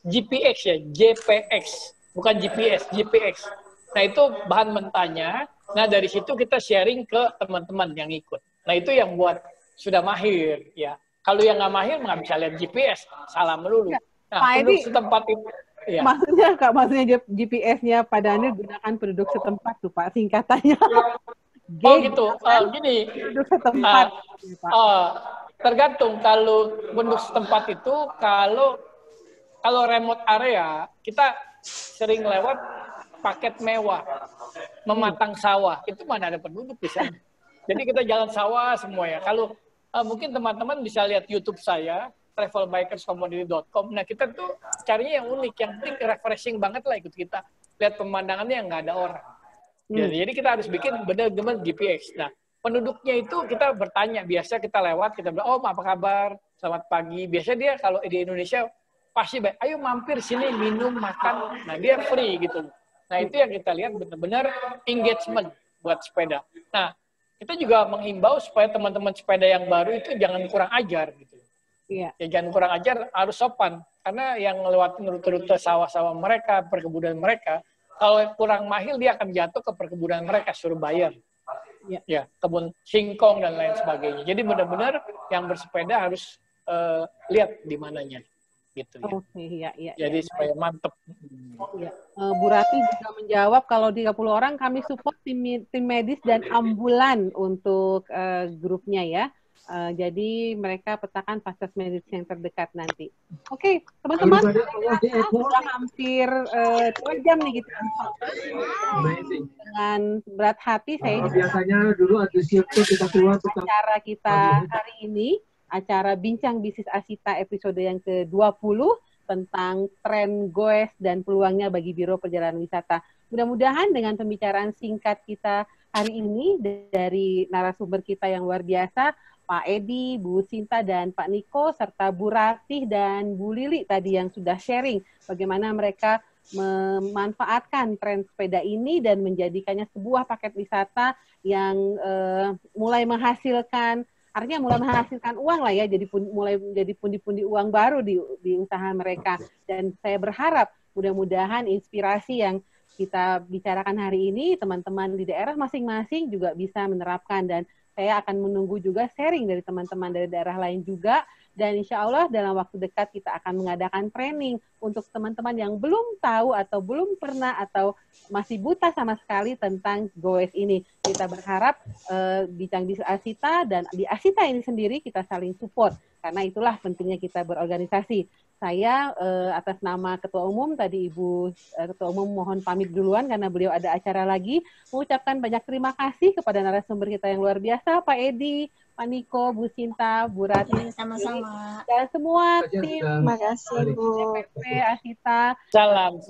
ya, JPX, bukan GPS, GPX. Nah itu bahan mentahnya. Nah dari situ kita sharing ke teman-teman yang ikut. Nah itu yang buat sudah mahir ya. Kalau yang nggak mahir nggak bisa lihat GPS, salah melulu. Nah penduduk setempat itu. Ya.
Maksudnya GPS-nya Pak Daniel gunakan penduduk setempat tuh Pak singkatannya.
Gitu. Gini.
Penduduk setempat.
Tergantung kalau penduduk setempat itu kalau remote area kita sering lewat paket mewah, mematang sawah itu mana ada penduduk di sana. Jadi kita jalan sawah semua ya. Kalau mungkin teman-teman bisa lihat YouTube saya travelbikerscommunity.com. Nah kita tuh carinya yang unik, yang penting refreshing banget lah ikut kita. Lihat pemandangannya yang nggak ada orang. Jadi kita harus bikin benar-benar GPX. Nah, penduduknya itu kita bertanya. Biasa kita lewat, kita bilang, apa kabar? Selamat pagi. Biasa dia kalau di Indonesia pasti baik. Ayo mampir sini, minum, makan. Nah, dia free gitu. Nah, itu yang kita lihat benar-benar engagement buat sepeda. Nah, kita juga menghimbau supaya teman-teman sepeda yang baru itu jangan kurang ajar gitu.
Iya.
Ya, jangan kurang ajar, harus sopan. Karena yang ngelewatin rute-rute sawah-sawah mereka, perkebunan mereka, kalau kurang mahir dia akan jatuh ke perkebunan mereka, suruh bayar. Ya, kebun singkong dan lain sebagainya. Jadi benar-benar yang bersepeda harus lihat di mananya. Gitu ya.
Oke, iya.
Jadi supaya mantep.
Ya. Bu Rati juga menjawab kalau 30 orang kami support tim medis dan ambulan untuk grupnya ya. Jadi mereka petakan fasilitas medis yang terdekat nanti. Oke, teman-teman, sudah hampir 2 jam nih kita. Dengan berat hati saya
biasanya dulu kita keluar
acara kita hari ini, acara Bincang Bisnis Asita episode yang ke-20 tentang tren goes dan peluangnya bagi Biro Perjalanan Wisata. Mudah-mudahan dengan pembicaraan singkat kita hari ini dari narasumber kita yang luar biasa, Pak Edi, Bu Sinta, dan Pak Niko, serta Bu Ratih dan Bu Lili tadi yang sudah sharing bagaimana mereka memanfaatkan tren sepeda ini dan menjadikannya sebuah paket wisata yang mulai menghasilkan uang lah ya, jadi mulai menjadi pundi-pundi uang baru di usaha mereka. Dan saya berharap mudah-mudahan inspirasi yang kita bicarakan hari ini, teman-teman di daerah masing-masing juga bisa menerapkan, dan saya akan menunggu juga sharing dari teman-teman dari daerah lain juga, dan insya Allah dalam waktu dekat kita akan mengadakan training untuk teman-teman yang belum tahu atau belum pernah atau masih buta sama sekali tentang goes ini. Kita berharap Bincang Bisnis Asita dan di Asita ini sendiri kita saling support, karena itulah pentingnya kita berorganisasi. Saya atas nama Ketua Umum, tadi Ibu Ketua Umum mohon pamit duluan karena beliau ada acara lagi. Mengucapkan banyak terima kasih kepada narasumber kita yang luar biasa, Pak Edi, Pak Niko, Bu Sinta, Bu Ratih,
Sama-sama.
dan semua tim
Terima kasih, Bu.
DPP, Asita,
Salam.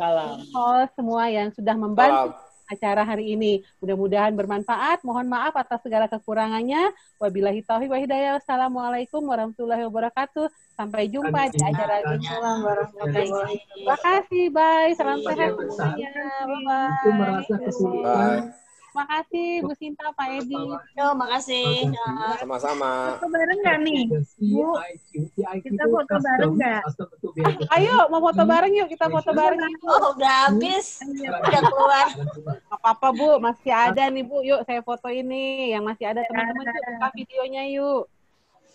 host, semua yang sudah membantu
Salam.
acara hari ini. Mudah-mudahan bermanfaat. Mohon maaf atas segala kekurangannya. Wabillahi taufiq wa hidayah. Wassalamualaikum warahmatullahi wabarakatuh. Sampai jumpa di acara
Assalamualaikum warahmatullahi wabarakatuh.
Terima kasih. Bye. Salam
Pada
sehat
besar
semuanya.
itu
Bye-bye.
merasa kesulitan.
Bye.
Terima kasih Bu Sinta, Pak Edi.
Yo, makasih. Nah.
Sama-sama.
Foto bareng nggak nih? Bu, kita foto bareng nggak?
Ayo, mau foto bareng yuk. Kita foto bareng yuk.
Oh, udah habis. Udah keluar.
Gak apa-apa Bu, masih ada nih Bu. Yuk saya foto ini. Yang masih ada teman-teman yuk buka videonya yuk.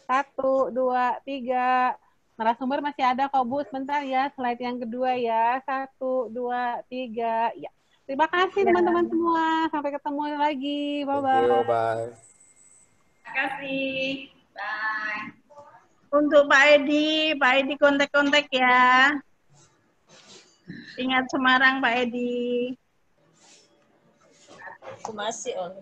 1, 2, 3. Narasumber masih ada kok Bu. Sebentar ya, slide yang kedua ya. 1, 2, 3. Ya. Terima kasih teman-teman semua. Sampai ketemu lagi.
Thank
Bye-bye.
you, bye.
Terima kasih. Bye. Untuk Pak Edi kontak-kontak ya. Ingat Semarang Pak Edi.
Aku masih, oh.